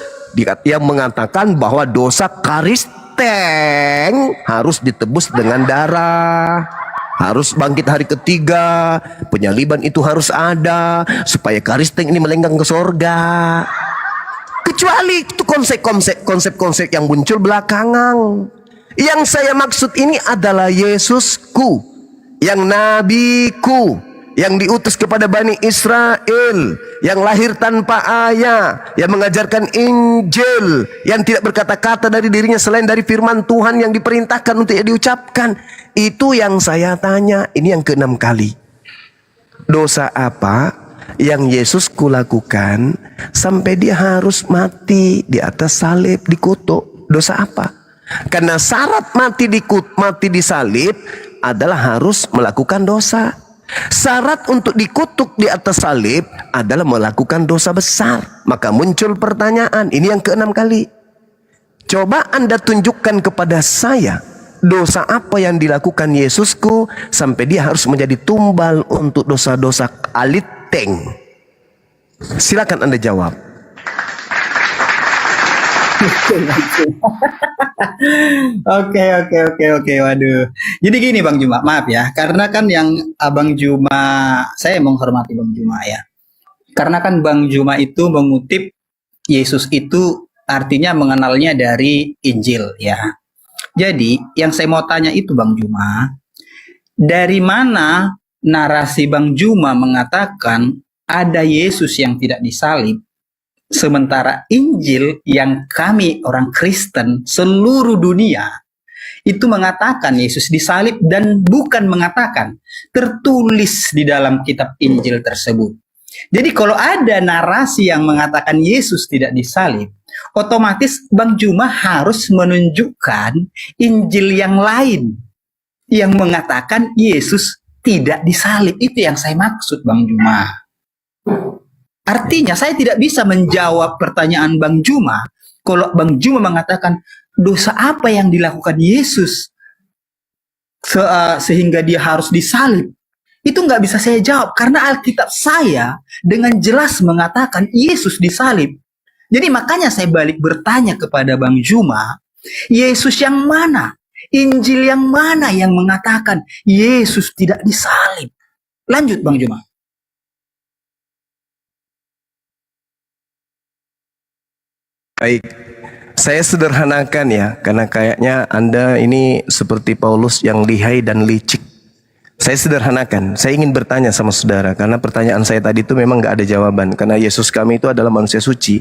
yang mengatakan bahwa dosa karisteng harus ditebus dengan darah, harus bangkit hari ketiga, penyaliban itu harus ada supaya karisteng ini melenggang ke sorga. Kecuali itu konsep-konsep yang muncul belakangan. Yang saya maksud ini adalah Yesusku, yang nabiku, yang diutus kepada Bani Israel, yang lahir tanpa ayah, yang mengajarkan Injil, yang tidak berkata-kata dari dirinya selain dari firman Tuhan yang diperintahkan untuk diucapkan. Itu yang saya tanya, ini yang ke-6 kali. Dosa apa yang Yesus kulakukan sampai dia harus mati di atas salib, dikutuk? Dosa apa? Karena syarat mati disalib adalah harus melakukan dosa. Syarat untuk dikutuk di atas salib adalah melakukan dosa besar. Maka muncul pertanyaan, ini yang ke-6 kali. Coba Anda tunjukkan kepada saya, dosa apa yang dilakukan Yesusku sampai dia harus menjadi tumbal untuk dosa-dosa aliteng? Silakan Anda jawab. Oke. Waduh. Jadi gini Bang Juma, maaf ya. Karena kan yang Abang Juma, saya menghormati Bang Juma ya. Karena kan Bang Juma itu mengutip Yesus itu artinya mengenalnya dari Injil ya. Jadi yang saya mau tanya itu Bang Juma, dari mana narasi Bang Juma mengatakan ada Yesus yang tidak disalib, sementara Injil yang kami orang Kristen seluruh dunia itu mengatakan Yesus disalib, dan bukan mengatakan, tertulis di dalam kitab Injil tersebut. Jadi kalau ada narasi yang mengatakan Yesus tidak disalib, otomatis Bang Juma harus menunjukkan Injil yang lain yang mengatakan Yesus tidak disalib. Itu yang saya maksud Bang Juma. Artinya saya tidak bisa menjawab pertanyaan Bang Juma kalau Bang Juma mengatakan dosa apa yang dilakukan Yesus sehingga dia harus disalib. Itu nggak bisa saya jawab karena Alkitab saya dengan jelas mengatakan Yesus disalib. Jadi makanya saya balik bertanya kepada Bang Juma, Yesus yang mana? Injil yang mana yang mengatakan Yesus tidak disalib? Lanjut Bang Juma. Baik, saya sederhanakan ya, karena kayaknya Anda ini seperti Paulus yang lihai dan licik. Saya sederhanakan, saya ingin bertanya sama saudara, karena pertanyaan saya tadi itu memang nggak ada jawaban, karena Yesus kami itu adalah manusia suci.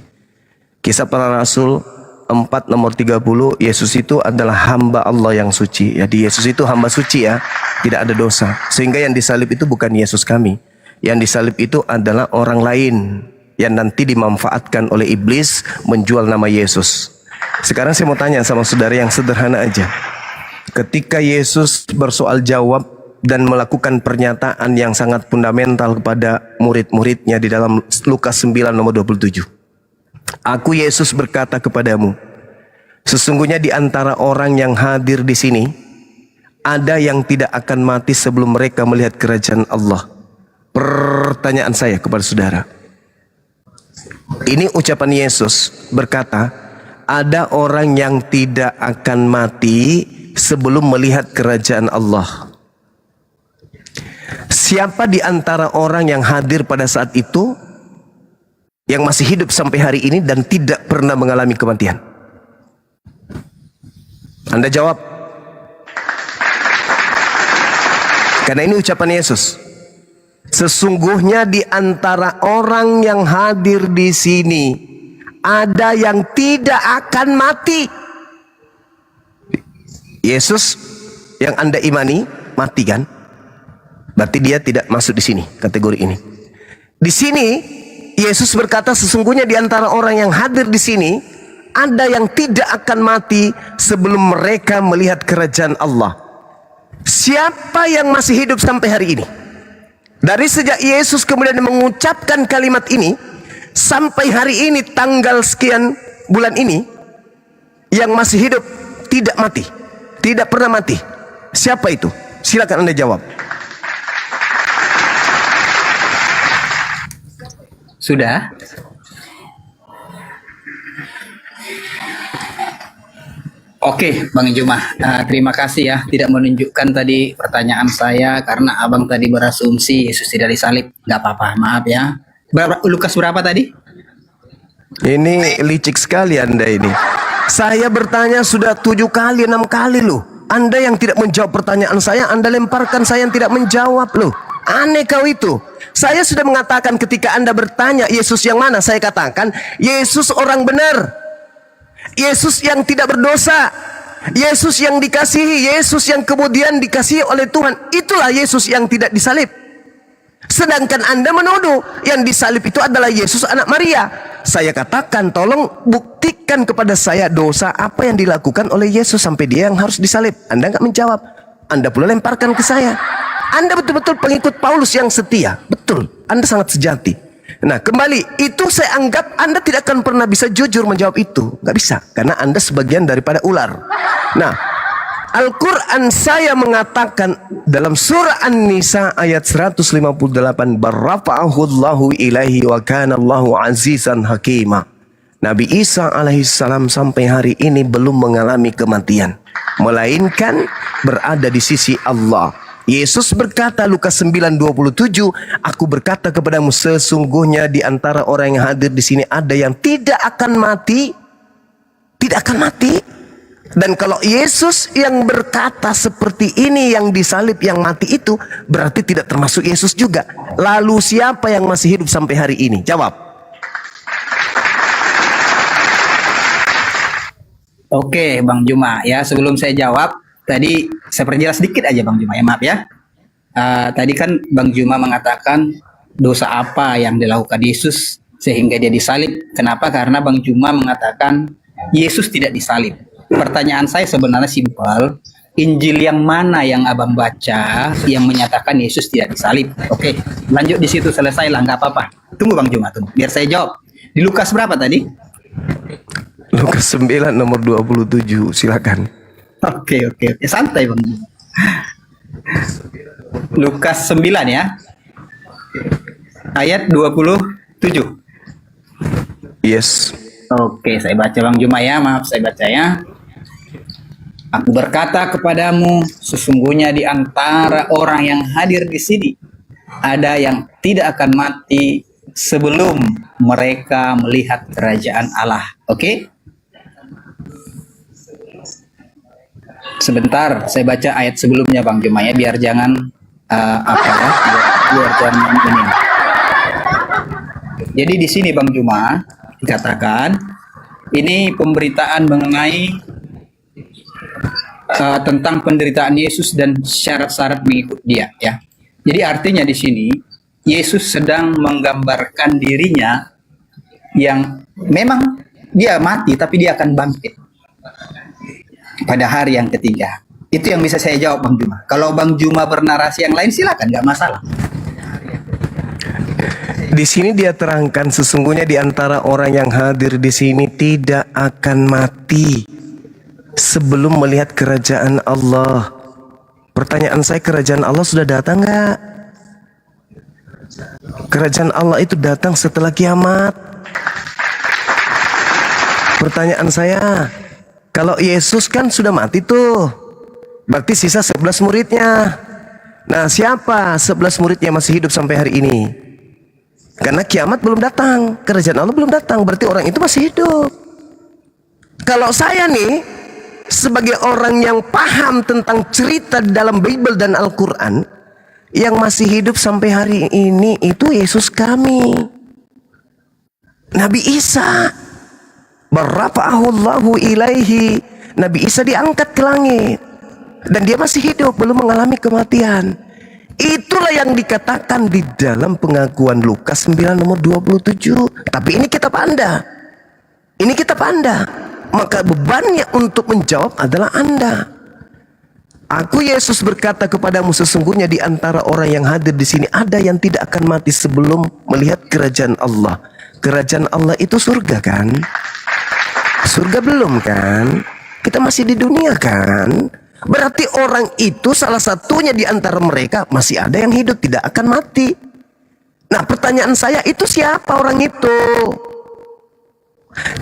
Kisah Para Rasul 4 nomor 30, Yesus itu adalah hamba Allah yang suci. Jadi Yesus itu hamba suci ya, tidak ada dosa. Sehingga yang disalib itu bukan Yesus kami. Yang disalib itu adalah orang lain yang nanti dimanfaatkan oleh iblis menjual nama Yesus. Sekarang saya mau tanya sama saudara yang sederhana aja. Ketika Yesus bersoal jawab dan melakukan pernyataan yang sangat fundamental kepada murid-muridnya di dalam Lukas 9 nomor 27. Aku Yesus berkata kepadamu, sesungguhnya di antara orang yang hadir di sini ada yang tidak akan mati sebelum mereka melihat kerajaan Allah. Pertanyaan saya kepada saudara, ini ucapan Yesus berkata, ada orang yang tidak akan mati sebelum melihat kerajaan Allah. Siapa di antara orang yang hadir pada saat itu yang masih hidup sampai hari ini dan tidak pernah mengalami kematian? Anda jawab. Karena ini ucapan Yesus. Sesungguhnya di antara orang yang hadir di sini ada yang tidak akan mati. Yesus yang Anda imani mati kan? Berarti dia tidak masuk di sini, kategori ini. Di sini Yesus berkata sesungguhnya di antara orang yang hadir di sini ada yang tidak akan mati sebelum mereka melihat kerajaan Allah. Siapa yang masih hidup sampai hari ini? Dari sejak Yesus kemudian mengucapkan kalimat ini sampai hari ini tanggal sekian bulan ini, yang masih hidup tidak mati, tidak pernah mati. Siapa itu? Silakan Anda jawab. Sudah? Oke, Bang Juma, terima kasih ya tidak menunjukkan tadi pertanyaan saya karena abang tadi berasumsi Yesus tidak disalib. Nggak apa-apa, maaf ya. Lukas berapa tadi? Ini licik sekali Anda ini. Saya bertanya sudah 7 kali, 6 kali loh. Anda yang tidak menjawab pertanyaan saya, Anda lemparkan saya yang tidak menjawab loh. Aneh kau itu. Saya sudah mengatakan ketika Anda bertanya Yesus yang mana, saya katakan Yesus orang benar, Yesus yang tidak berdosa, Yesus yang dikasihi, Yesus yang kemudian dikasihi oleh Tuhan. Itulah Yesus yang tidak disalib. Sedangkan Anda menuduh yang disalib itu adalah Yesus anak Maria. Saya katakan tolong buktikan kepada saya dosa apa yang dilakukan oleh Yesus sampai dia yang harus disalib. Anda nggak menjawab. Anda pula lemparkan ke saya. Anda betul-betul pengikut Paulus yang setia. Betul, Anda sangat sejati. Nah kembali, itu saya anggap Anda tidak akan pernah bisa jujur menjawab itu. Nggak bisa, karena Anda sebagian daripada ular. Nah, Al-Quran saya mengatakan dalam surah An-Nisa ayat 158, barrafa'ahullahu ilaihi wa kana Allahu azizan hakima. Nabi Isa alaihissalam sampai hari ini belum mengalami kematian, melainkan berada di sisi Allah. Yesus berkata Lukas 9:27, aku berkata kepadamu sesungguhnya di antara orang yang hadir di sini ada yang tidak akan mati, tidak akan mati. Dan kalau Yesus yang berkata seperti ini, yang disalib, yang mati itu, berarti tidak termasuk Yesus juga. Lalu siapa yang masih hidup sampai hari ini? Jawab. Oke, Bang Juma ya. Sebelum saya jawab, tadi saya perjelas sedikit aja Bang Juma ya, maaf ya. Tadi kan Bang Juma mengatakan dosa apa yang dilakukan Yesus sehingga dia disalib. Kenapa? Karena Bang Juma mengatakan Yesus tidak disalib. Pertanyaan saya sebenarnya simpel. Injil yang mana yang abang baca yang menyatakan Yesus tidak disalib? Oke, lanjut di situ, selesai lah, nggak apa-apa. Tunggu Bang Juma, tunggu. Biar saya jawab. Di Lukas berapa tadi? Lukas 9 nomor 27, silakan. Oke. Santai Bang Juma. Lukas 9 ya. Ayat 27. Yes. Oke, saya baca Bang Juma ya. Maaf saya baca ya. Aku berkata kepadamu, sesungguhnya di antara orang yang hadir di sini ada yang tidak akan mati sebelum mereka melihat kerajaan Allah. Oke? Sebentar, saya baca ayat sebelumnya Bang Juma ya, biar jangan biar jangan ini. Jadi di sini Bang Juma dikatakan ini pemberitaan mengenai tentang penderitaan Yesus dan syarat-syarat mengikut Dia ya. Jadi artinya di sini Yesus sedang menggambarkan dirinya yang memang dia mati tapi dia akan bangkit pada hari yang ketiga. Itu yang bisa saya jawab Bang Juma. Kalau Bang Juma bernarasi yang lain silakan, nggak masalah. Di sini dia terangkan sesungguhnya di antara orang yang hadir di sini tidak akan mati sebelum melihat kerajaan Allah. Pertanyaan saya, kerajaan Allah sudah datang nggak? Kerajaan Allah itu datang setelah kiamat. Pertanyaan saya, kalau Yesus kan sudah mati tuh, berarti sisa 11 muridnya. Nah, siapa 11 muridnya masih hidup sampai hari ini? Karena kiamat belum datang, kerajaan Allah belum datang, berarti orang itu masih hidup. Kalau saya nih, sebagai orang yang paham tentang cerita dalam Bible dan Al-Quran, yang masih hidup sampai hari ini itu Yesus kami, Nabi Isa. Barrafa'ahullahu ilaihi. Nabi Isa diangkat ke langit dan dia masih hidup, belum mengalami kematian. Itulah yang dikatakan di dalam pengakuan Lukas 9 nomor 27. Tapi ini kitab Anda. Ini kitab Anda. Maka bebannya untuk menjawab adalah Anda. Aku Yesus berkata kepadamu, sesungguhnya di antara orang yang hadir di sini ada yang tidak akan mati sebelum melihat kerajaan Allah. Kerajaan Allah itu surga kan? Surga belum kan? Kita masih di dunia kan? Berarti orang itu salah satunya di antara mereka masih ada yang hidup, tidak akan mati. Nah, pertanyaan saya, itu siapa orang itu?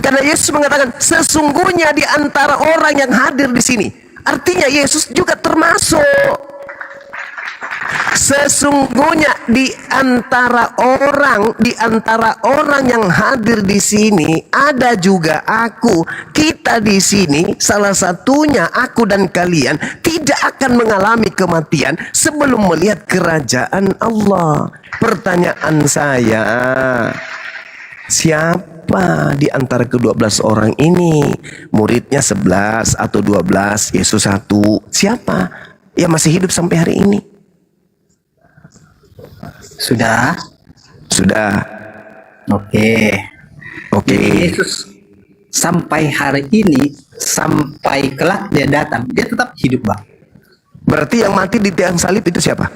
Karena Yesus mengatakan sesungguhnya di antara orang yang hadir di sini. Artinya Yesus juga termasuk. Sesungguhnya di antara orang yang hadir di sini ada juga aku. Kita di sini salah satunya, aku dan kalian tidak akan mengalami kematian sebelum melihat kerajaan Allah. Pertanyaan saya, siapa di antara ke-12 orang ini? Muridnya 11 atau 12, Yesus 1. Siapa yang masih hidup sampai hari ini? Sudah? Sudah. Oke. Jadi Yesus sampai hari ini, sampai kelak dia datang, dia tetap hidup Bang. Berarti yang mati di tiang salib itu siapa?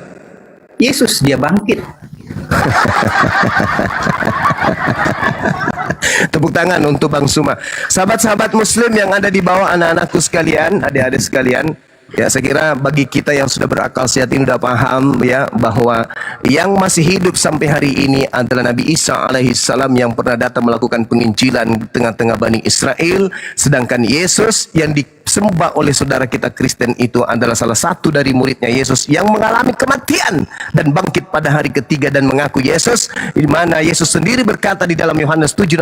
Yesus, dia bangkit. Tepuk tangan untuk Bang Suma. Sahabat-sahabat muslim yang ada di bawah, anak-anakku sekalian, adik-adik sekalian, ya, saya kira bagi kita yang sudah berakal sehat ini sudah paham ya bahwa yang masih hidup sampai hari ini adalah Nabi Isa alaihissalam yang pernah datang melakukan penginjilan di tengah-tengah Bani Israel, sedangkan Yesus yang disembah oleh saudara kita Kristen itu adalah salah satu dari muridnya Yesus yang mengalami kematian dan bangkit pada hari ketiga dan mengaku Yesus, di mana Yesus sendiri berkata di dalam Yohanes 6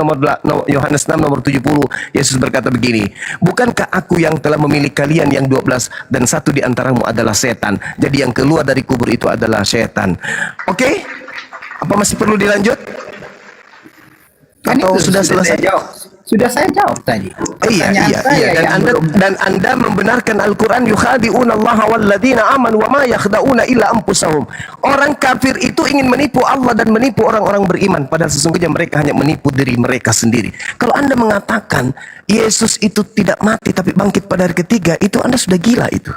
nomor 70, Yesus berkata begini, bukankah aku yang telah memilih kalian yang 12 dan satu di antaramu adalah setan. Jadi yang keluar dari kubur itu adalah setan. Oke? Apa masih perlu dilanjut? Atau sudah selesai? Sudah saya jawab tadi. Iya. Dan anda membenarkan Al-Quran, yukhadi'una Allah walladzina amanu wa ma yakhda'una illa anfusahum. Orang kafir itu ingin menipu Allah dan menipu orang-orang beriman, padahal sesungguhnya mereka hanya menipu diri mereka sendiri. Kalau anda mengatakan Yesus itu tidak mati tapi bangkit pada hari ketiga, itu anda sudah gila itu.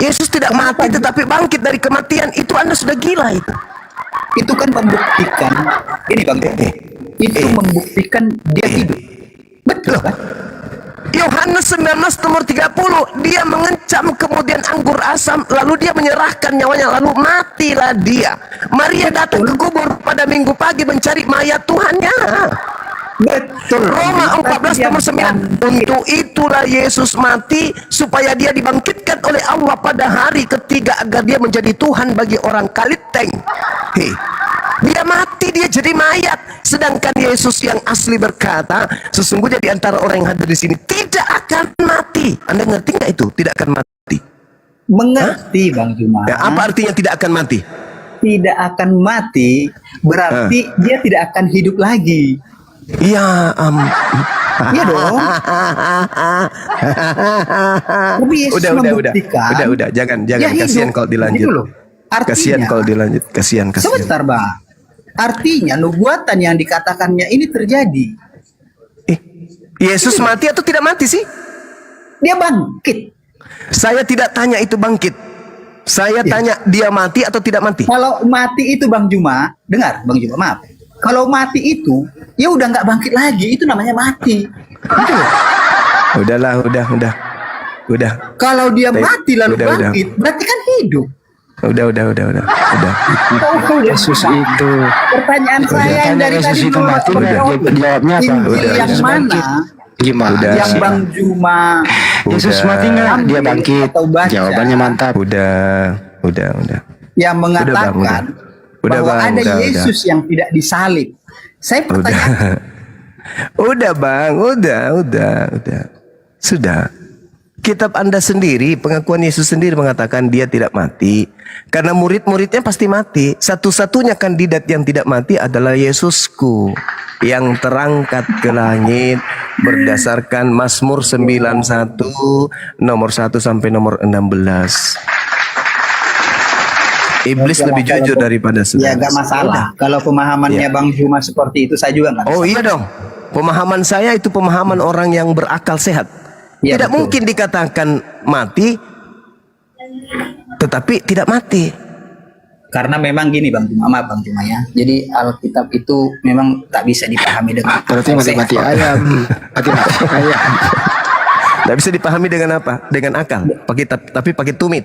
Yesus tidak mati tetapi bangkit dari kematian, itu anda sudah gila itu. Itu kan membuktikan, ini Bang, itu membuktikan dia hidup. Betul kan? Yohanes 19 nomor 30, dia mengencam kemudian anggur asam, lalu dia menyerahkan nyawanya, lalu matilah dia. Maria datang ke kubur pada minggu pagi mencari mayat Tuhannya. Betul. Roma 14 Dia nomor 9. Untuk itulah Yesus mati supaya dia dibangkitkan oleh Allah pada hari ketiga agar dia menjadi Tuhan bagi orang Kaliteng. Hei, dia mati, dia jadi mayat. Sedangkan Yesus yang asli berkata, sesungguhnya di antara orang yang hadir di sini tidak akan mati. Anda ngerti nggak itu? Tidak akan mati. Mengerti Bang Juma. Ya, apa artinya tidak akan mati? Tidak akan mati berarti dia tidak akan hidup lagi. Ya, Iya dong. Tapi Yesus membuktikan. Udah, jangan, dia kasihan hidup. kalau dilanjut. Gitu loh. Kasihan Artinya, kalau dilanjut, kasihan. sebentar Bang. Artinya nubuatan yang dikatakannya ini terjadi. Yesus mati atau tidak mati sih? Dia bangkit. Saya tidak tanya itu bangkit. Saya Ya. tanya dia mati atau tidak mati. Kalau mati itu Bang Juma, dengar Bang Juma, maaf. Kalau mati itu, ya udah nggak bangkit lagi. Itu namanya mati. Gitu loh. Udahlah, udah. Kalau dia Baik. mati lalu Udah. bangkit, berarti kan hidup. Udah. Yesus itu Pertanyaan saya yang dari Yesus tadi itu mati nggak? Jawabnya apa? Injil Udah. yang Yesus mana? bangkit. Gimana? Udah. Yang Bang Juma Yesus Udah. mati nggak? Dia bangkit. Atau baca. Jawabannya mantap. Udah. yang mengatakan Udah, bahwa Bang, ada udah. Yesus yang tidak disalib. Saya pertanyaan, Udah bang, udah. Sudah. Kitab Anda sendiri, pengakuan Yesus sendiri mengatakan dia tidak mati. Karena murid-muridnya pasti mati. Satu-satunya kandidat yang tidak mati adalah Yesusku. Yang terangkat ke langit berdasarkan Mazmur 91 nomor 1 sampai nomor 16. Iblis lebih jujur daripada saudara. ya gak masalah. Kalau pemahamannya Ya. Bang Juma seperti itu, saya juga nggak Oh bisa. iya dong. Pemahaman saya itu pemahaman orang yang berakal sehat. Iya, Tidak betul. mungkin dikatakan mati tetapi tidak mati. Karena memang gini Bang Juma, maaf Bang Juma ya. Jadi Alkitab itu memang tak bisa dipahami dengan Berarti akal mati-mati sehat. ayam. Mati-mati ayam. Tidak bisa dipahami dengan apa? Dengan akal. Tapi pakai tumit.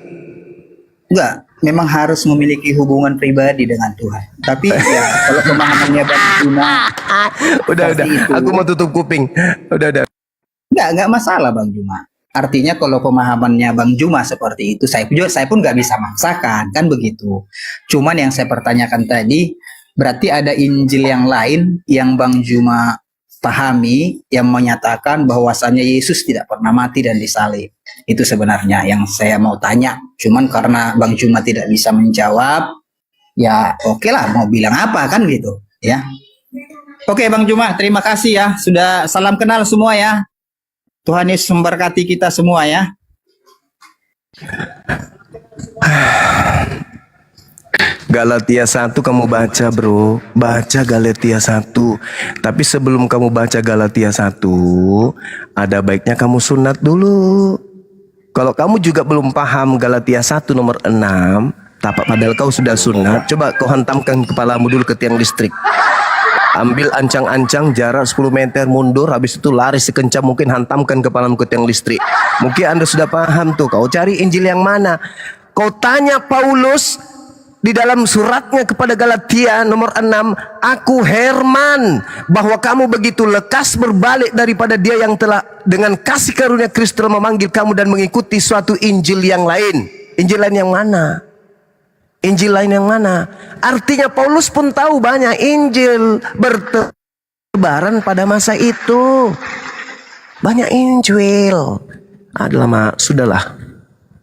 Enggak, memang harus memiliki hubungan pribadi dengan Tuhan. Tapi ya kalau pemahamannya Bang Juma, Udah. Seperti itu. Aku mau tutup kuping. Udah. enggak masalah Bang Juma. Artinya kalau pemahamannya Bang Juma seperti itu, saya pun nggak bisa maksakan, kan begitu. Cuman yang saya pertanyakan tadi, berarti ada Injil yang lain yang Bang Juma pahami yang menyatakan bahwasannya Yesus tidak pernah mati dan disalib. Itu sebenarnya yang saya mau tanya. Cuman karena Bang Juma tidak bisa menjawab, ya oke lah, mau bilang apa kan gitu, ya. Oke Bang Juma, terima kasih ya. Sudah salam kenal semua ya. Tuhan Yesus memberkati kita semua ya. Galatia 1 kamu baca bro. Baca Galatia 1. Tapi sebelum kamu baca Galatia 1, ada baiknya kamu sunat dulu. Kalau kamu juga belum paham Galatia 1 nomor 6, padahal kau sudah sunat, coba kau hantamkan kepalamu dulu ke tiang listrik. Ambil ancang-ancang jarak 10 meter mundur, habis itu lari sekencang mungkin, hantamkan kepalamu ke tiang listrik. Mungkin Anda sudah paham tuh. Kau cari Injil yang mana? Kau tanya Paulus di dalam suratnya kepada Galatia nomor 6, aku Herman, bahwa kamu begitu lekas berbalik daripada dia yang telah dengan kasih karunia Kristus telah memanggil kamu dan mengikuti suatu Injil yang lain. Injil lain yang mana? Injil lain yang mana? Artinya Paulus pun tahu banyak Injil bertebaran pada masa itu. Banyak Injil. Adalah sudahlah.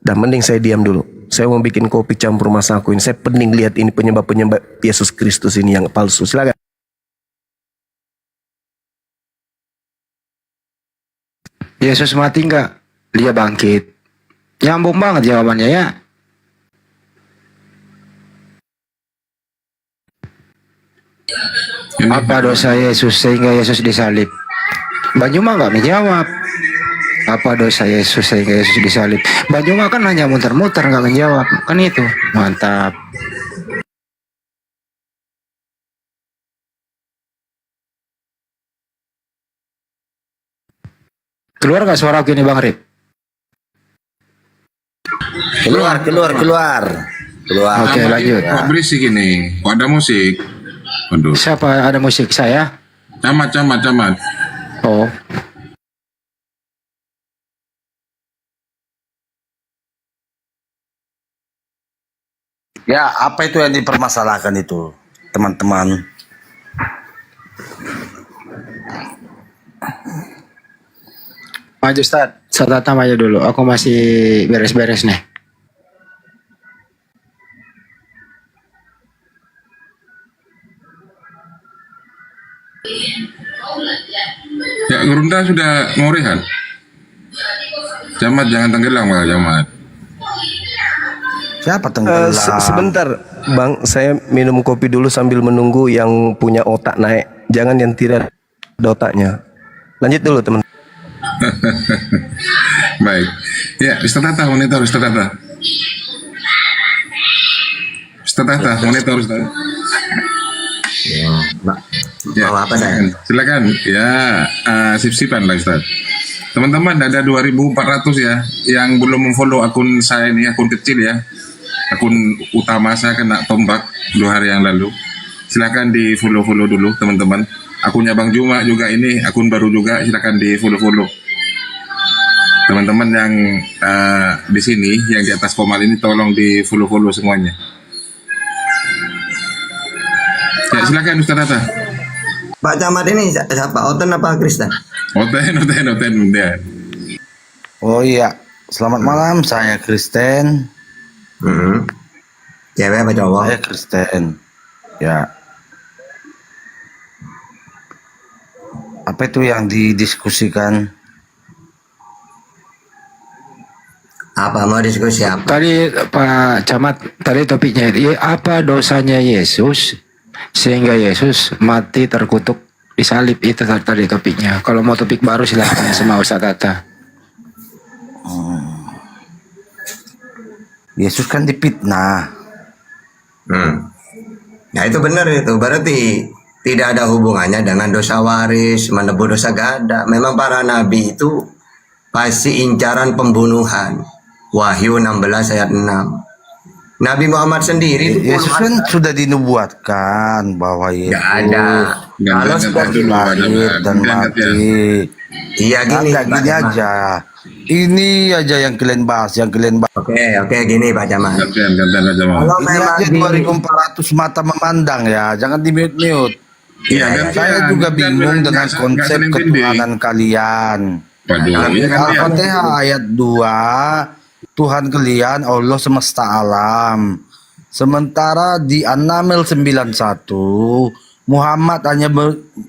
Dan mending saya diam dulu. Saya mau bikin kopi campur masaku ini. Saya pening lihat ini penyembah-penyembah Yesus Kristus ini yang palsu. Silakan. Yesus mati nggak? Dia bangkit. Nyambung banget jawabannya ya. Apa dosa Yesus sehingga Yesus disalib? Bang Juma nggak menjawab. Apa dosa Yesus sehingga Yesus disalib? Bang Juma kan hanya muter-muter nggak menjawab. Kan itu. Mantap. Keluar nggak suara aku ini Bang Rip? Keluar. Oke, lanjut. Kok berisik ini? Kok ada musik? Waduh. Siapa ada musik saya? Camat. Oh, Ya, apa itu yang dipermasalahkan itu, teman-teman? maju Ustaz. Satata maju dulu. Aku masih beres-beres nih. Ya, Gerunda sudah mau rehat. Camat jangan tenggelam Pak Camat. Siapa tenggelam? Sebentar, Bang. Saya minum kopi dulu sambil menunggu yang punya otak naik. Jangan yang tidak ada otaknya. Lanjut dulu, teman. Baik. Ya, Ustaz Tata, monitor Ustaz Tata. Ustaz Tata, monitor Ustaz. Ya, Mau apa saya? silakan. Ya, sip-sipan lah Ustaz. Teman-teman, ada 2.400 ya yang belum memfollow akun saya ini, akun kecil ya. Akun utama saya kena tombak 2 hari yang lalu. Silakan di follow dulu teman-teman. Akunnya Bang Juma juga ini akun baru juga, silakan di follow. Teman-teman yang di sini, yang di atas komal ini tolong di follow semuanya. Ya, silakan Ustaz Tata. Pak Camat ini siapa? Oten apa Kristen? Oten. Oh iya, selamat malam. Saya Kristen. Cewek apa cowok? Saya Kristen. Ya. Apa itu yang didiskusikan? Apa mau diskusi apa? Tadi Pak Camat, tadi topiknya itu, apa dosanya Yesus sehingga Yesus mati terkutuk disalib, itu tadi topiknya. Kalau mau topik baru silahkan sama Ustaz Tata. Yesus kan dipitnah. Nah itu benar itu. Berarti tidak ada hubungannya dengan dosa waris, menebus dosa gak ada. Memang para nabi itu pasti incaran pembunuhan. Wahyu 16 ayat 6. Nabi Muhammad sendiri itu Yesus kan sudah dinubuatkan bahwa Yesus gak ada. Kalau sudah lahir dan mati. Iya gini, gini aja. Ini aja yang kalian bahas, Oke, gini Pak Camat. Gantian aja mau. Kalau memang di 2.400 mata memandang ya, jangan di mute. Iya, Saya juga bingung dengan konsep ketuhanan kalian. Al-Fatihah ayat 2, Tuhan kalian Allah semesta alam. Sementara di An-Naml 91, Muhammad hanya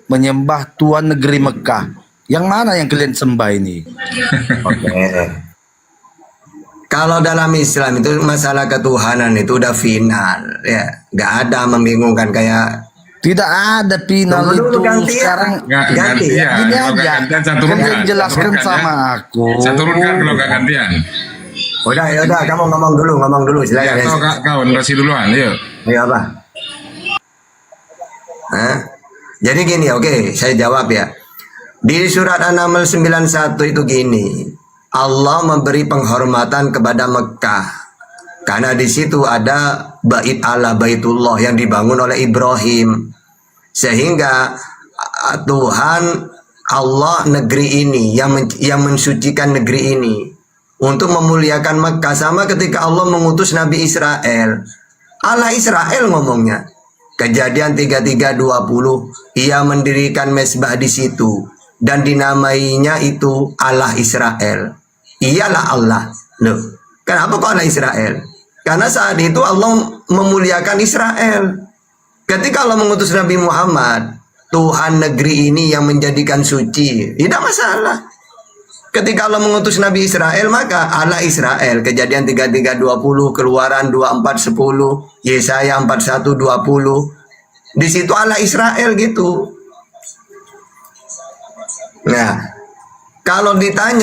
menyembah Tuhan negeri Mekah. Yang mana yang kalian sembah ini? Oke. Kalau dalam Islam itu masalah ketuhanan itu udah final ya, nggak ada membingungkan kayak tidak ada final itu sekarang ganti ya. Gini aja, kalian jelaskan sama aku. Saya turunkan kalau nggak gantian. Udah, kamu ngomong dulu, silakan. Ya, kawan kasih duluan, yuk. Iya apa? Jadi gini, oke, saya jawab ya. Di surat An-Naml 91 itu gini, Allah memberi penghormatan kepada Mekah karena di situ ada bait Allah, Baitullah yang dibangun oleh Ibrahim, sehingga Tuhan Allah negeri ini yang mensucikan negeri ini untuk memuliakan Mekah. Sama ketika Allah mengutus Nabi Israel, Allah Israel ngomongnya, Kejadian 33:20, ia mendirikan mezbah di situ dan dinamainya itu Allah Israel. Ialah Allah. Loh, kenapa kok Allah Israel? Karena saat itu Allah memuliakan Israel. Ketika Allah mengutus Nabi Muhammad, Tuhan negeri ini yang menjadikan suci, tidak masalah. Ketika Allah mengutus Nabi Israel, maka Allah Israel. Kejadian 33:20, Keluaran 24:10, Yesaya 41:20. Di situ Allah Israel gitu. Nah, kalau ditanya